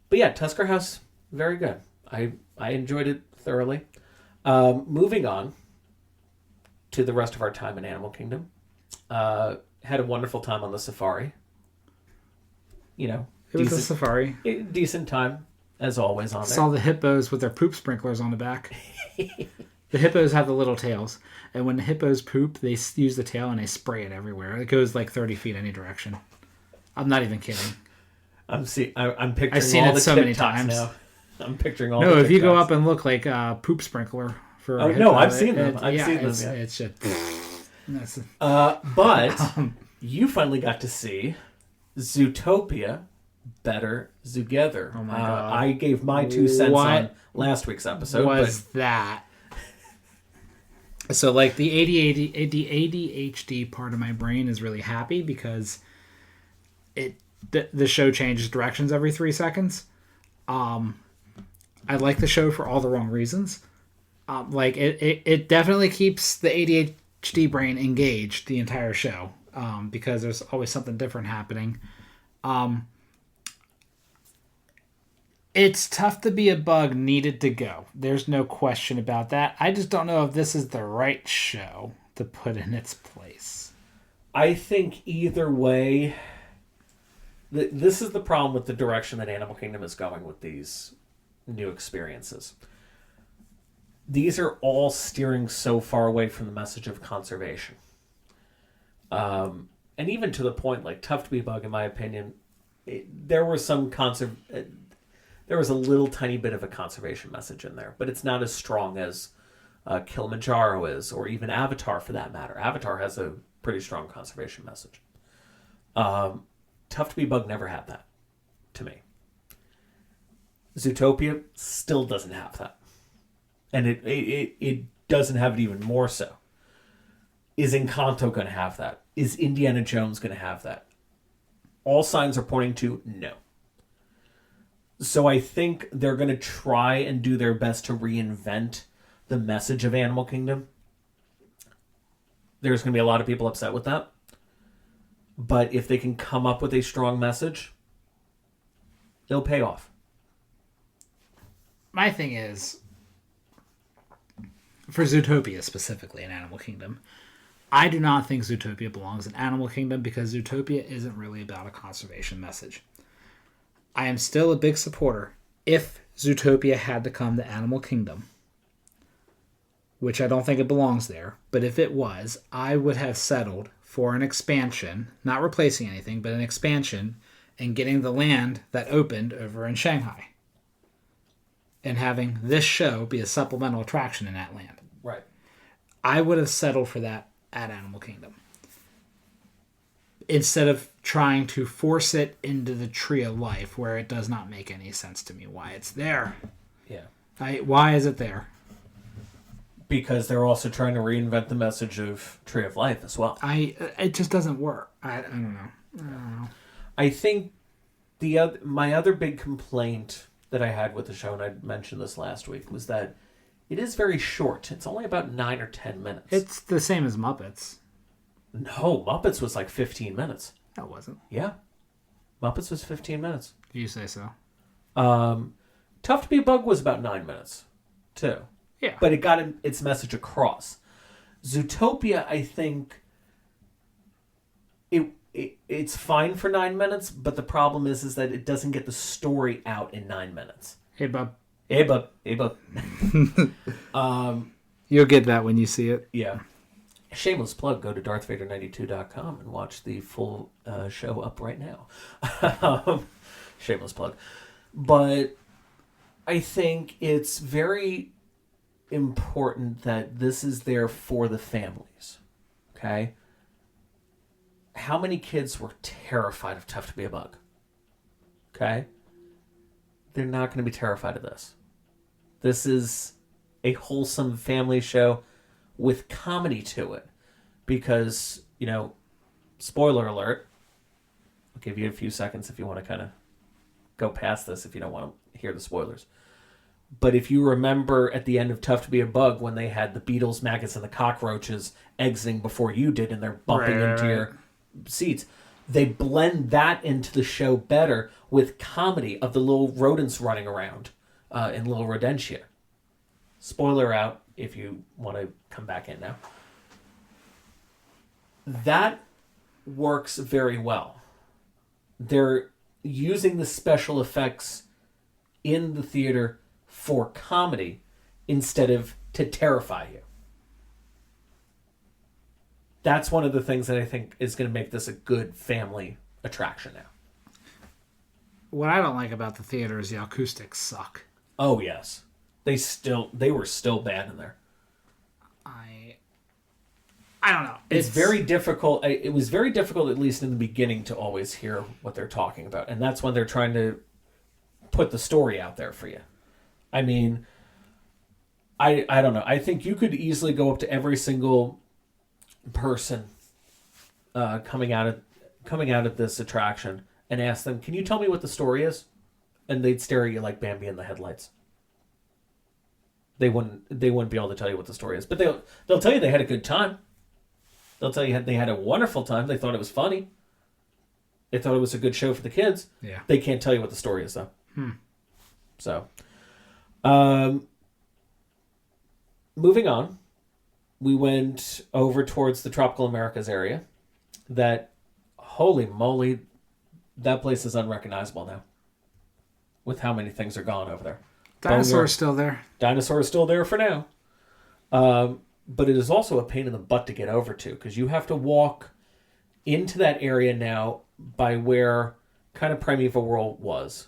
yeah, Tusker House, very good. I enjoyed it thoroughly. Moving on to the rest of our time in Animal Kingdom. Had a wonderful time on the safari. You know, It was a safari. Decent time, as always, on there. Saw the hippos with their poop sprinklers on the back. The hippos have the little tails, and when the hippos poop, they use the tail and they spray it everywhere. It goes like 30 feet any direction. I'm not even kidding. I'm picturing I've seen all it the so many TikToks times. now. I'm picturing all No, the if you go TikToks. up and look like poop sprinkler for a Oh, hippo, no, I've seen them. I've seen them, it's, yeah. It's just... That's, But you finally got to see Zootopia Better Together. Oh my God. I gave my 2 cents What on last week's episode. was that? So, like, the ADHD part of my brain is really happy because the show changes directions every 3 seconds. I like the show for all the wrong reasons. Like, it definitely keeps the ADHD brain engaged the entire show because there's always something different happening. It's tough to be a bug needed to go. There's no question about that. I just don't know if this is the right show to put in its place. I think either way, this is the problem with the direction that Animal Kingdom is going with these new experiences. These are all steering so far away from the message of conservation. And even to the point, like, Tough to Be a Bug, in my opinion, there was a little tiny bit of a conservation message in there, but it's not as strong as Kilimanjaro is, or even Avatar for that matter. Avatar has a pretty strong conservation message. Tough to Be a Bug never had that, to me. Zootopia still doesn't have that. And it doesn't have it even more so. Is Encanto going to have that? Is Indiana Jones going to have that? All signs are pointing to no. So I think they're going to try and do their best to reinvent the message of Animal Kingdom. There's going to be a lot of people upset with that. But if they can come up with a strong message, it'll pay off. My thing is, for Zootopia specifically in Animal Kingdom, I do not think Zootopia belongs in Animal Kingdom because Zootopia isn't really about a conservation message. I am still a big supporter if Zootopia had to come to Animal Kingdom, which I don't think it belongs there, but if it was, I would have settled for an expansion, not replacing anything, but an expansion, and getting the land that opened over in Shanghai. And having this show be a supplemental attraction in that land. Right. I would have settled for that at Animal Kingdom. Instead of trying to force it into the Tree of Life, where it does not make any sense to me why it's there. Yeah. Why is it there? Because they're also trying to reinvent the message of Tree of Life as well. It just doesn't work. I don't know. I think my other big complaint that I had with the show, and I mentioned this last week, was that it is very short. It's only about 9 or 10 minutes. It's the same as Muppets. No, Muppets was like 15 minutes. That wasn't. Yeah. Muppets was 15 minutes. You say so. Tough to Be a Bug was about 9 minutes, too. Yeah. But it got its message across. Zootopia, I think, it's fine for 9 minutes, but the problem is that it doesn't get the story out in 9 minutes. Hey, bub. Hey, bub. Hey, bub. You'll get that when you see it. Yeah. Shameless plug, go to darthvader92.com and watch the full show up right now. Shameless plug. But I think it's very important that this is there for the families. Okay? How many kids were terrified of Tough to Be a Bug? Okay? They're not going to be terrified of this. This is a wholesome family show with comedy to it. Because, spoiler alert, I'll give you a few seconds if you want to kind of go past this if you don't want to hear the spoilers. But if you remember at the end of Tough to Be a Bug when they had the beetles, maggots, and the cockroaches exiting before you did and they're bumping into your seats, they blend that into the show better with comedy of the little rodents running around in Little Rodentia. Spoiler out if you want to come back in now. That works very well. They're using the special effects in the theater for comedy instead of to terrify you. That's one of the things that I think is going to make this a good family attraction now. What I don't like about the theater is the acoustics suck. Oh, yes. They were still bad in there. I don't know. It's very difficult. It was very difficult, at least in the beginning, to always hear what they're talking about. And that's when they're trying to put the story out there for you. I mean, I don't know. I think you could easily go up to every single person coming out of this attraction and ask them, "Can you tell me what the story is?" And they'd stare at you like Bambi in the headlights. They wouldn't be able to tell you what the story is, but they'll tell you they had a good time. They'll tell you they had a wonderful time. They thought it was funny. They thought it was a good show for the kids. Yeah. They can't tell you what the story is, though. So, moving on, we went over towards the Tropical Americas area. That, holy moly, that place is unrecognizable now. With how many things are gone over there. Dinosaur's still there. Dinosaur is still there for now. But it is also a pain in the butt to get over to, because you have to walk into that area now by where kind of Primeval World was.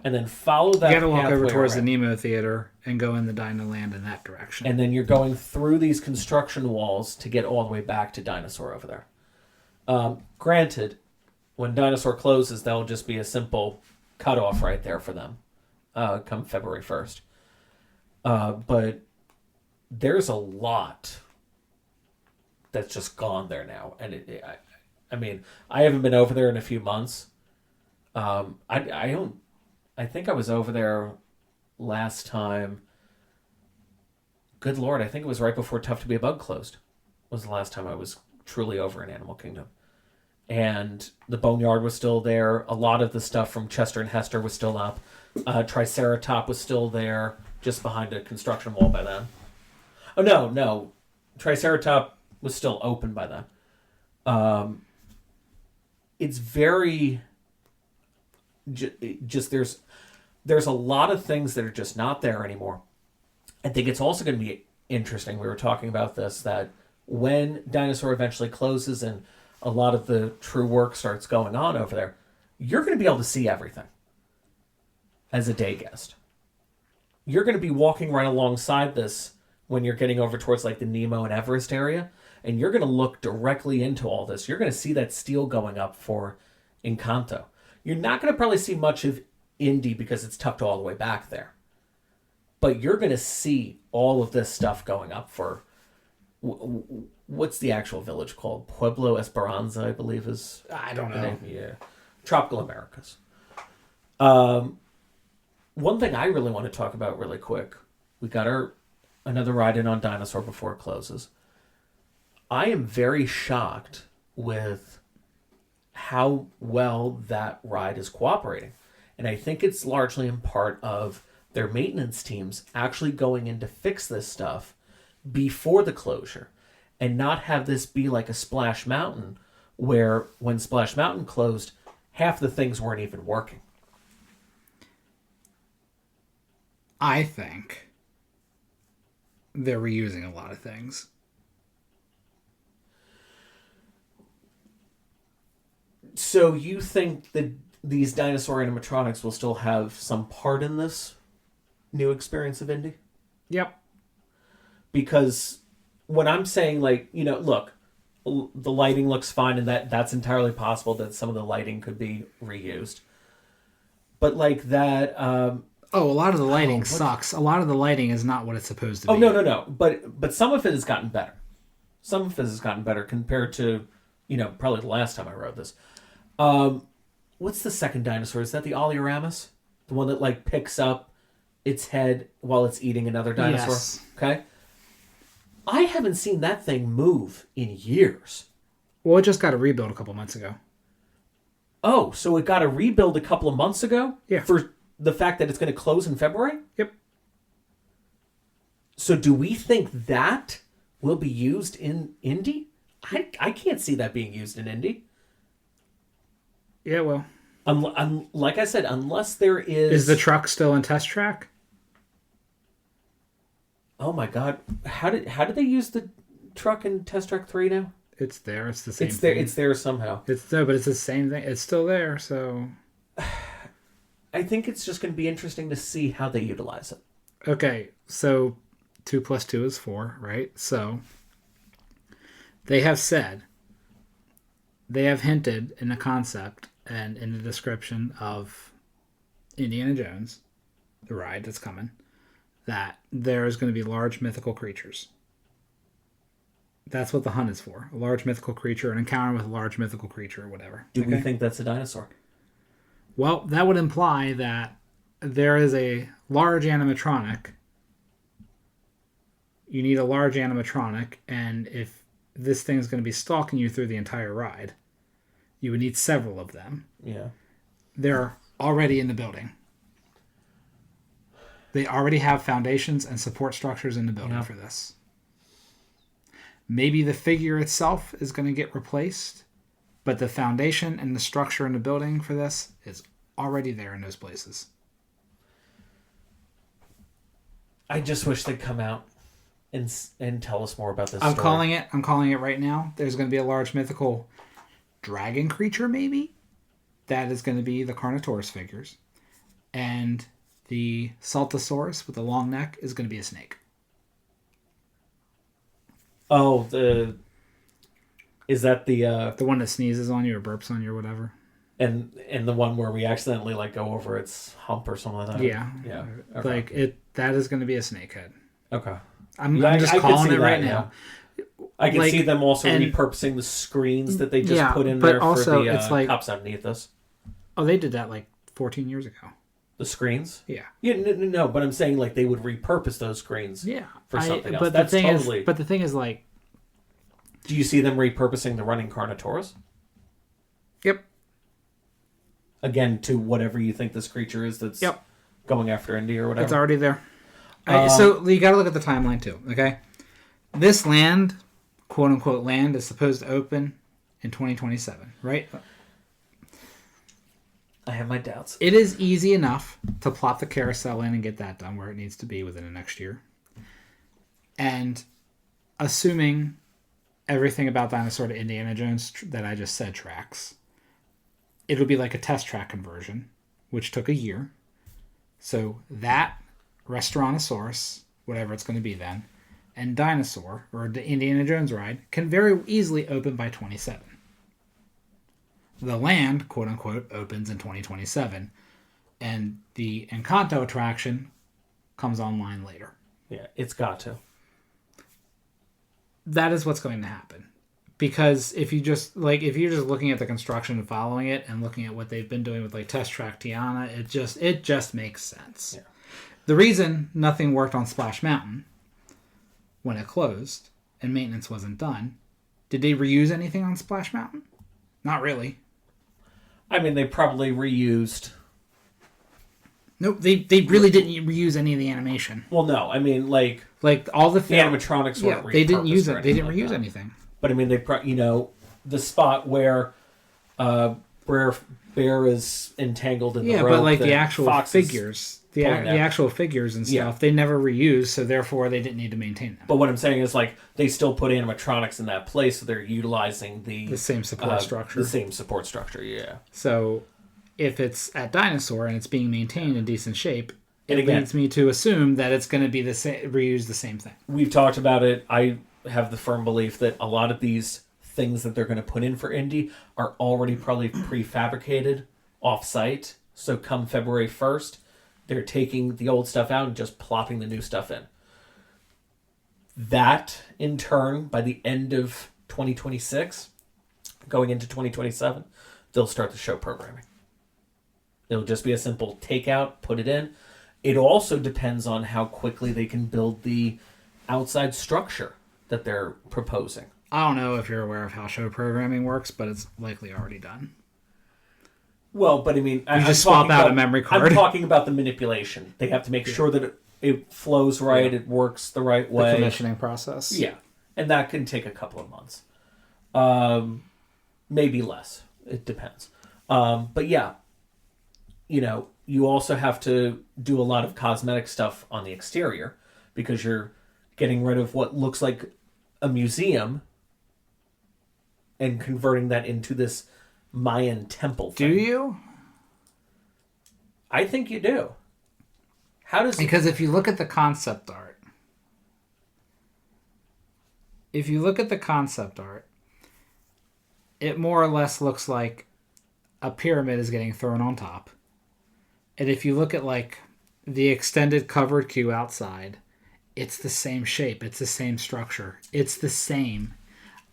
And then follow that. You gotta walk over towards around. the Nemo Theater and go in the Dino Land in that direction. And then you're going through these construction walls to get all the way back to Dinosaur over there. Granted, when Dinosaur closes, that'll just be a simple cutoff right there for them come February 1st. But there's a lot that's just gone there now. And I mean, I haven't been over there in a few months. I think I was over there last time. Good Lord, I think it was right before Tough to Be a Bug closed. Was the last time I was truly over in Animal Kingdom. And the Boneyard was still there. A lot of the stuff from Chester and Hester was still up. Triceratop was still there, just behind a construction wall by then. Oh, no. Triceratop was still open by then. It's very... just there's a lot of things that are just not there anymore. I think it's also going to be interesting. We were talking about this, that when Dinosaur eventually closes and a lot of the true work starts going on over there, you're going to be able to see everything as a day guest. You're going to be walking right alongside this when you're getting over towards like the Nemo and Everest area, and you're going to look directly into all this. You're going to see that steel going up for Encanto. You're not going to probably see much of Indy because it's tucked all the way back there. But you're going to see all of this stuff going up for what's the actual village called? Pueblo Esperanza, I believe is. I don't the know. name. Yeah, Tropical Americas. One thing I really want to talk about really quick. We got another ride in on Dinosaur before it closes. I am very shocked with how well that ride is cooperating. And I think it's largely in part of their maintenance teams actually going in to fix this stuff before the closure and not have this be like a Splash Mountain where when Splash Mountain closed, half the things weren't even working. I think they're reusing a lot of things. So you think that these dinosaur animatronics will still have some part in this new experience of Indy? Yep. Because when I'm saying, like, you know, look, the lighting looks fine, and that's entirely possible that some of the lighting could be reused. But like that... a lot of the lighting sucks. A lot of the lighting is not what it's supposed to be. Oh, no. But some of it has gotten better. Some of it has gotten better compared to, you know, probably the last time I rode this. What's the second dinosaur? Is that the Oleoramus? The one that, like, picks up its head while it's eating another dinosaur? Yes. Okay. I haven't seen that thing move in years. Well, it just got a rebuild a couple months ago. Oh, so it got a rebuild a couple of months ago? Yeah. For the fact that it's going to close in February? Yep. So do we think that will be used in Indy? I can't see that being used in Indy. Yeah, well. Like I said, unless there is... Is the truck still in test track? Oh my God. How did they use the truck in Test Track 3 now? It's there. It's the same It's there. thing. It's there somehow. It's there, but it's the same thing. It's still there, so... I think it's just going to be interesting to see how they utilize it. Okay, so 2 plus 2 is 4, right? So they have said, they have hinted in the concept and in the description of Indiana Jones, the ride that's coming, that there is going to be large mythical creatures. That's what the hunt is for. A large mythical creature, an encounter with a large mythical creature or whatever. Do we think that's a dinosaur? Well, that would imply that there is a large animatronic. You need a large animatronic, and if this thing's going to be stalking you through the entire ride, you would need several of them. Yeah. They're already in the building. They already have foundations and support structures in the building for this. Maybe the figure itself is going to get replaced, but the foundation and the structure in the building for this is already there in those places. I just wish they'd come out and tell us more about this I'm story. calling it right now. There's going to be a large mythical dragon creature, maybe. That is going to be the Carnotaurus figures. And the Saltosaurus with the long neck is going to be a snake. Oh, is that the one that sneezes on you or burps on you or whatever? and the one where we accidentally like go over its hump or something like that? Yeah. Yeah. Okay. Like that is going to be a snake head. Okay. I'm Yeah, just I could calling see it right that, now. I can Like, see them also and- repurposing the screens that they just Yeah, put in but there also for the it's like- cups underneath us. Oh, they did that like 14 years ago. The screens? Yeah. Yeah, no, but I'm saying like they would repurpose those screens Yeah. for something else. But That's the thing totally... is, but the thing is like, Do you see them repurposing the running Carnotaurus? yep. Again, to whatever you think this creature is that's Yep. going after Indy or whatever? It's already there. So you got to look at the timeline too, okay? This land, quote unquote land, is supposed to open in 2027, right? I have my doubts. It is easy enough to plop the carousel in and get that done where it needs to be within the next year. And assuming everything about Dinosaur to Indiana Jones that I just said tracks, it'll be like a test track conversion, which took a year. So that Restaurantosaurus, whatever it's going to be then, and Dinosaur, or the Indiana Jones ride, can very easily open by 27. The land, quote unquote, opens in 2027. And the Encanto attraction comes online later. Yeah, it's got to. That is what's going to happen. Because if you're just looking at the construction and following it and looking at what they've been doing with like Test Track Tiana, it just makes sense. Yeah. The reason nothing worked on Splash Mountain when it closed and maintenance wasn't done, did they reuse anything on Splash Mountain? Not really. I mean, they probably reused. Nope, they really didn't reuse any of the animation. Well, no, I mean, like all the animatronics weren't. They didn't use it. They They didn't reuse anything. But I mean, the spot where Bear is entangled in the rope. But like the actual Fox figures, the actual figures and stuff, they never reused, so therefore they didn't need to maintain them. But what I'm saying is, like, they still put animatronics in that place, so they're utilizing the same support structure. The same support structure, yeah. So if it's at Dinosaur and it's being maintained in decent shape, it again, leads me to assume that it's going to be reuse the same thing. We've talked about it. I have the firm belief that a lot of these things that they're going to put in for Indy are already probably prefabricated off-site. So come February 1st, they're taking the old stuff out and just plopping the new stuff in. That, in turn, by the end of 2026, going into 2027, they'll start the show programming. It'll just be a simple takeout, put it in. It also depends on how quickly they can build the outside structure that they're proposing. I don't know if you're aware of how show programming works, but it's likely already done. Well, but I mean, you just swap out a memory card. I'm talking about the manipulation. They have to make sure that it flows right, it works the right way. The commissioning process. Yeah, and that can take a couple of months. Maybe less. It depends. But yeah, you also have to do a lot of cosmetic stuff on the exterior because you're getting rid of what looks like a museum and converting that into this Mayan temple thing. Do you? I think you do. Because if you look at the concept art, it more or less looks like a pyramid is getting thrown on top. And if you look at like the extended covered queue outside, it's the same shape. It's the same structure. It's the same.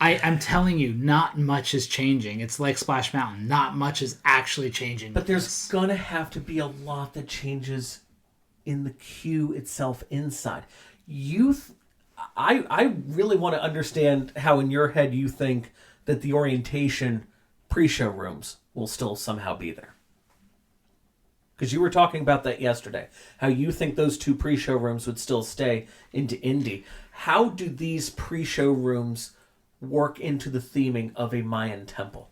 I'm telling you, not much is changing. It's like Splash Mountain. Not much is actually changing. But there's going to have to be a lot that changes in the queue itself inside. I really want to understand how in your head you think that the orientation pre-show rooms will still somehow be there. Because you were talking about that yesterday. How you think those two pre-show rooms would still stay into Indy. How do these pre-show rooms work into the theming of a Mayan temple?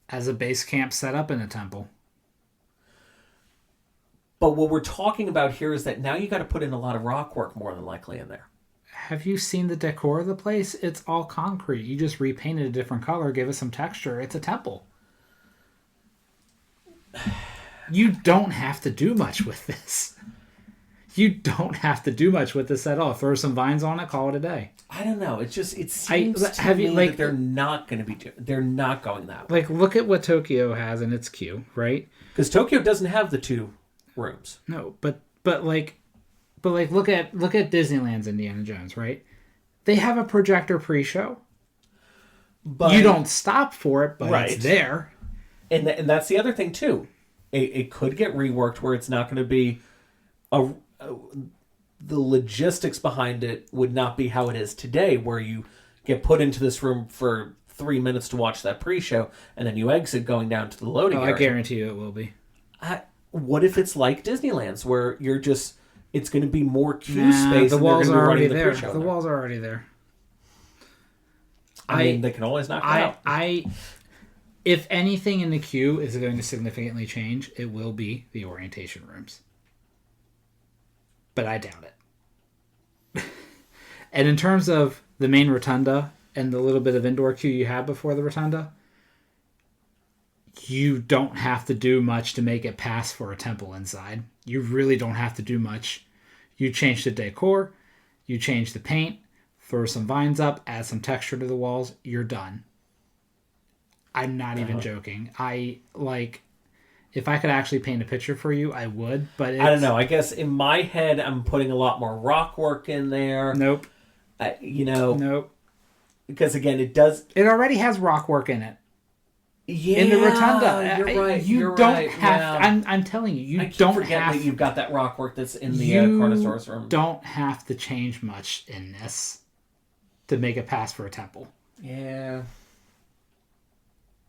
As a base camp set up in a temple. But what we're talking about here is that now you got to put in a lot of rock work more than likely in there. Have you seen the decor of the place? It's all concrete. You just repainted a different color, give it some texture. It's a temple. You don't have to do much with this. You don't have to do much with this at all. Throw some vines on it, call it a day. I don't know. It seems to me that they're not going to be. They're not going that way. Like, look at what Tokyo has in its queue, right? Because Tokyo doesn't have the two rooms. No, but look at Disneyland's Indiana Jones, right? They have a projector pre-show. But you don't stop for it, but it's there. And that's the other thing too. It could get reworked where it's not going to be the logistics behind it would not be how it is today, where you get put into this room for 3 minutes to watch that pre-show, and then you exit going down to the loading area. I guarantee you it will be. What if it's like Disneyland's, where it's going to be more queue space? The walls are already there. The walls are already there. I mean, they can always knock it out. If anything in the queue is going to significantly change, it will be the orientation rooms. But I doubt it. And in terms of the main rotunda and the little bit of indoor queue you have before the rotunda, you don't have to do much to make it pass for a temple inside. You really don't have to do much. You change the decor, you change the paint, throw some vines up, add some texture to the walls, you're done. I'm not even joking. If If I could actually paint a picture for you, I would. But I don't know. I guess in my head, I'm putting a lot more rock work in there. Nope. Nope. Because again, it does. It already has rock work in it. Yeah, in the rotunda. You're right. You don't have. Yeah. I'm telling you, I keep forgetting that you've got that rock work that's in the Carnosaurus room. You don't have to change much in this to make it pass for a temple. Yeah.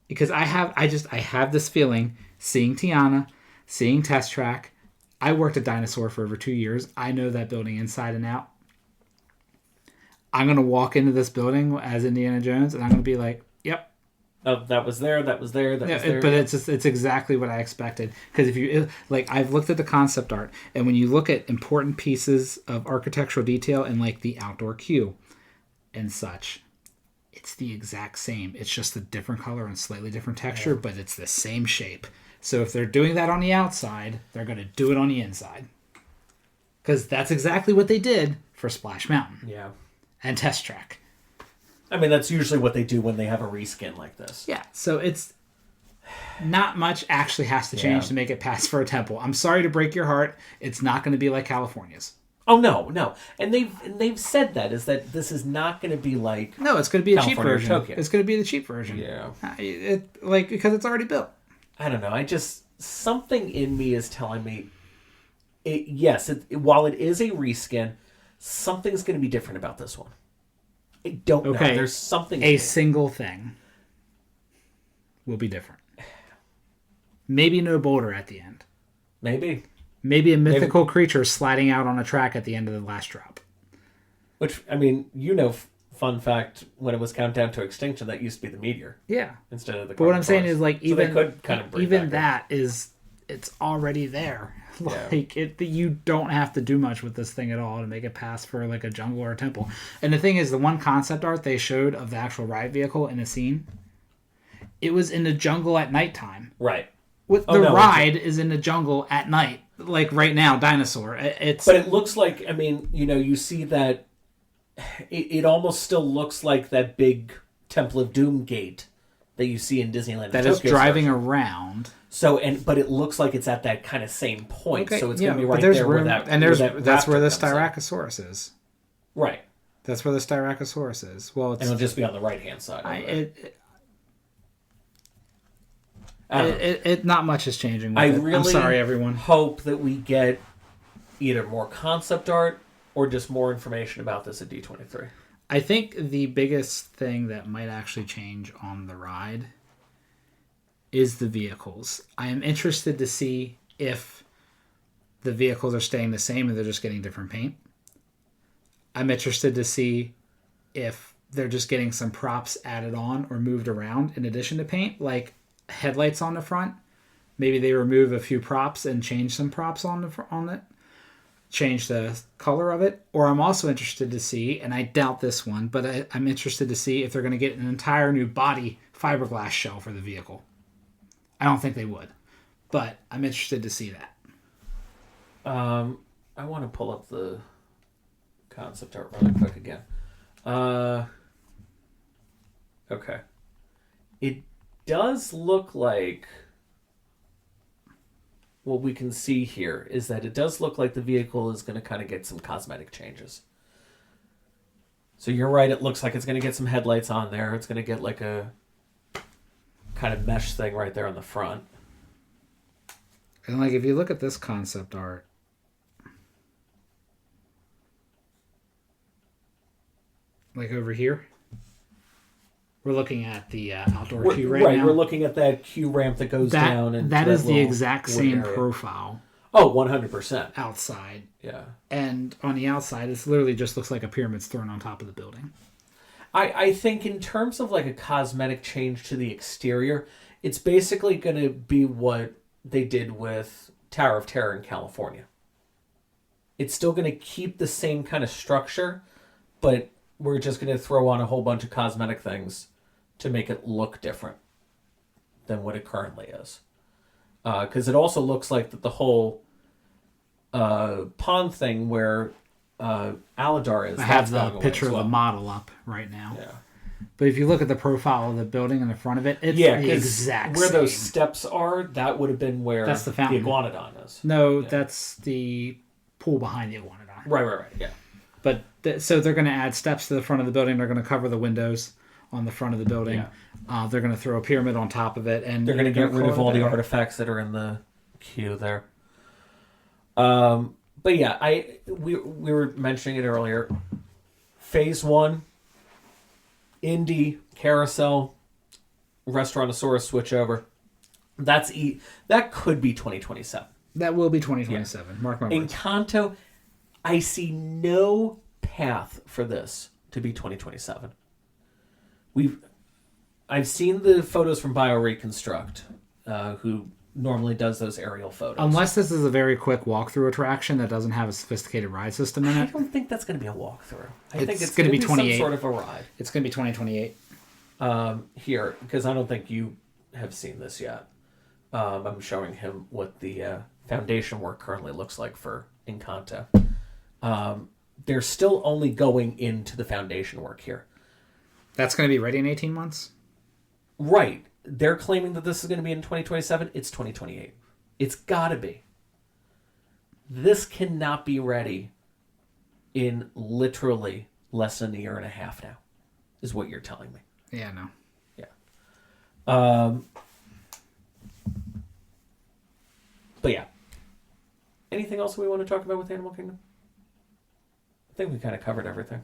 Because I have this feeling, seeing Tiana, seeing Test Track. I worked at Dinosaur for over 2 years. I know that building inside and out. I'm going to walk into this building as Indiana Jones, and I'm going to be like, yep. Oh, that was there, that was there. But it's exactly what I expected. Because if you, like, I've looked at the concept art, and when you look at important pieces of architectural detail and, like, the outdoor queue and such, it's the exact same. It's just a different color and slightly different texture, but it's the same shape. So if they're doing that on the outside, they're going to do it on the inside. Because that's exactly what they did for Splash Mountain. Yeah. And Test Track. I mean, that's usually what they do when they have a reskin like this. Yeah, so it's not much actually has to change to make it pass for a temple. I'm sorry to break your heart. It's not going to be like California's. Oh no, and they've said that is that this is not going to be like no, it's going to be a cheap version. Tokyo. It's going to be the cheap version. Yeah, because it's already built. I don't know. Something in me is telling me, while it is a reskin, something's going to be different about this one. I don't know. There's something. A single thing will be different. Maybe no boulder at the end. Maybe a mythical creature sliding out on a track at the end of the last drop. Which, I mean, fun fact, when it was Countdown to Extinction, that used to be the meteor. Yeah. Instead of the But what I'm saying is, like, even, so they could kind of even that is, it's already there. Like, you don't have to do much with this thing at all to make it pass for, like, a jungle or a temple. And the thing is, the one concept art they showed of the actual ride vehicle in a scene, it was in the jungle at nighttime. Right. Ride is in the jungle at night. Like right now, Dinosaur. But it looks like, I mean, you see that it almost still looks like that big Temple of Doom gate that you see in Disneyland. That is driving around. So but it looks like it's at that kind of same point. Okay, so it's going to be right there where that. And that's where the Styracosaurus is. Right. That's where the Styracosaurus is. Well, it'll just be on the right hand side. Not much is changing with I it. really I'm sorry, everyone. Hope that we get either more concept art or just more information about this at D23. I think the biggest thing that might actually change on the ride is the vehicles. I am interested to see if the vehicles are staying the same and they're just getting different paint. I'm interested to see if they're just getting some props added on or moved around in addition to paint, like headlights on the front. Maybe they remove a few props and change some props on it, change the color of it. Or I'm also interested to see, and I doubt this one, but I'm interested to see if they're going to get an entire new body fiberglass shell for the vehicle. I don't think they would, but I'm interested to see that. I want to pull up the concept art really quick again. Okay. It does look like what we can see here is that it does look like the vehicle is going to kind of get some cosmetic changes. So you're right, it looks like it's going to get some headlights on there. It's going to get like a kind of mesh thing right there on the front. And like if you look at this concept art, like over here, we're looking at the outdoor queue right now. We're looking at that queue ramp that goes down. And that is the exact same profile. Oh, 100%. Outside. Yeah. And on the outside, it literally just looks like a pyramid's thrown on top of the building. I think in terms of like a cosmetic change to the exterior, it's basically going to be what they did with Tower of Terror in California. It's still going to keep the same kind of structure, but we're just going to throw on a whole bunch of cosmetic things to make it look different than what it currently is. Because it also looks like that the whole pond thing where Aladar is. I have the picture of the model up right now. Yeah. But if you look at the profile of the building in the front of it, it's Yeah, the 'cause exact where same. those steps are, that would have been where That's the fountain. iguanodon is. No, that's the pool behind the iguanodon. Right. Yeah. But so they're going to add steps to the front of the building. They're going to cover the windows on the front of the building. Yeah. They're going to throw a pyramid on top of it, and They're going to get rid of all the artifacts that are in the queue there. But yeah, we were mentioning it earlier. Phase 1, Indy, Carousel, Restaurantosaurus switchover. That could be 2027. That will be 2027. Yeah. Mark my words. Encanto, I see no path for this to be 2027. I've seen the photos from BioReconstruct, who normally does those aerial photos. Unless this is a very quick walkthrough attraction that doesn't have a sophisticated ride system in it. I don't think that's going to be a walkthrough. I think it's going to be some 28. sort of a ride. It's going to be 2028. Here, because I don't think you have seen this yet. I'm showing him what the foundation work currently looks like for Encanto. They're still only going into the foundation work here. That's going to be ready in 18 months? Right. They're claiming that this is going to be in 2027. It's 2028. It's got to be. This cannot be ready in literally less than a year and a half now, is what you're telling me. Yeah, no. Yeah. But yeah. Anything else we want to talk about with Animal Kingdom? I think we kind of covered everything.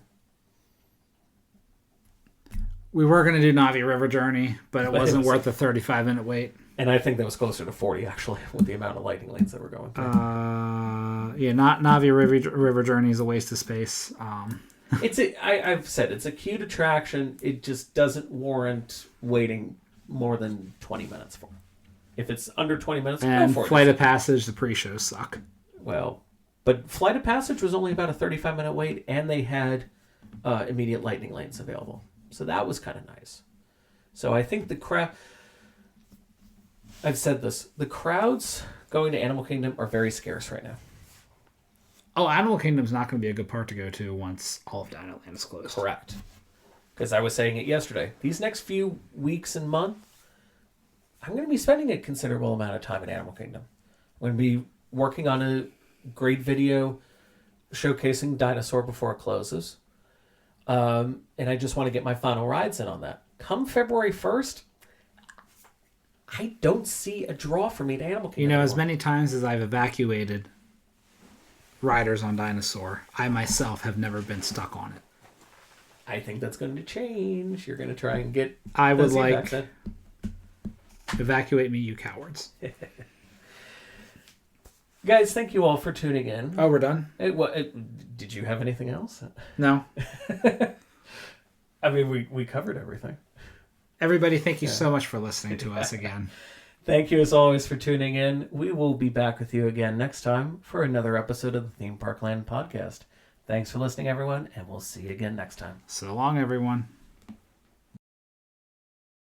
We were going to do Navi River Journey, but it wasn't worth the 35-minute wait. And I think that was closer to 40, actually, with the amount of lightning lanes that were going through. Not Navi River Journey is a waste of space. I've said it's a cute attraction. It just doesn't warrant waiting more than 20 minutes for. If it's under 20 minutes, and go for Flight of Passage, the pre-shows suck. Well, but Flight of Passage was only about a 35-minute wait, and they had immediate lightning lanes available. So that was kind of nice. So I think I've said this. The crowds going to Animal Kingdom are very scarce right now. Oh, Animal Kingdom's not going to be a good park to go to once all of Dinoland is closed. Correct. Because I was saying it yesterday. These next few weeks and month, I'm going to be spending a considerable amount of time in Animal Kingdom. I'm going to be working on a great video showcasing Dinosaur before it closes. And I just want to get my final rides in on that. Come February 1st, I don't see a draw for me to Animal Kingdom. You know, anymore. as many times as I've evacuated riders on Dinosaur, I myself have never been stuck on it. I think that's going to change. You're going to try and get... I would like... Evacuate me, you cowards. Guys, thank you all for tuning in. Oh, we're done? Did you have anything else? No. I mean, we covered everything. Everybody, thank you so much for listening to us again. Thank you, as always, for tuning in. We will be back with you again next time for another episode of the Theme Park Land Podcast. Thanks for listening, everyone, and we'll see you again next time. So long, everyone.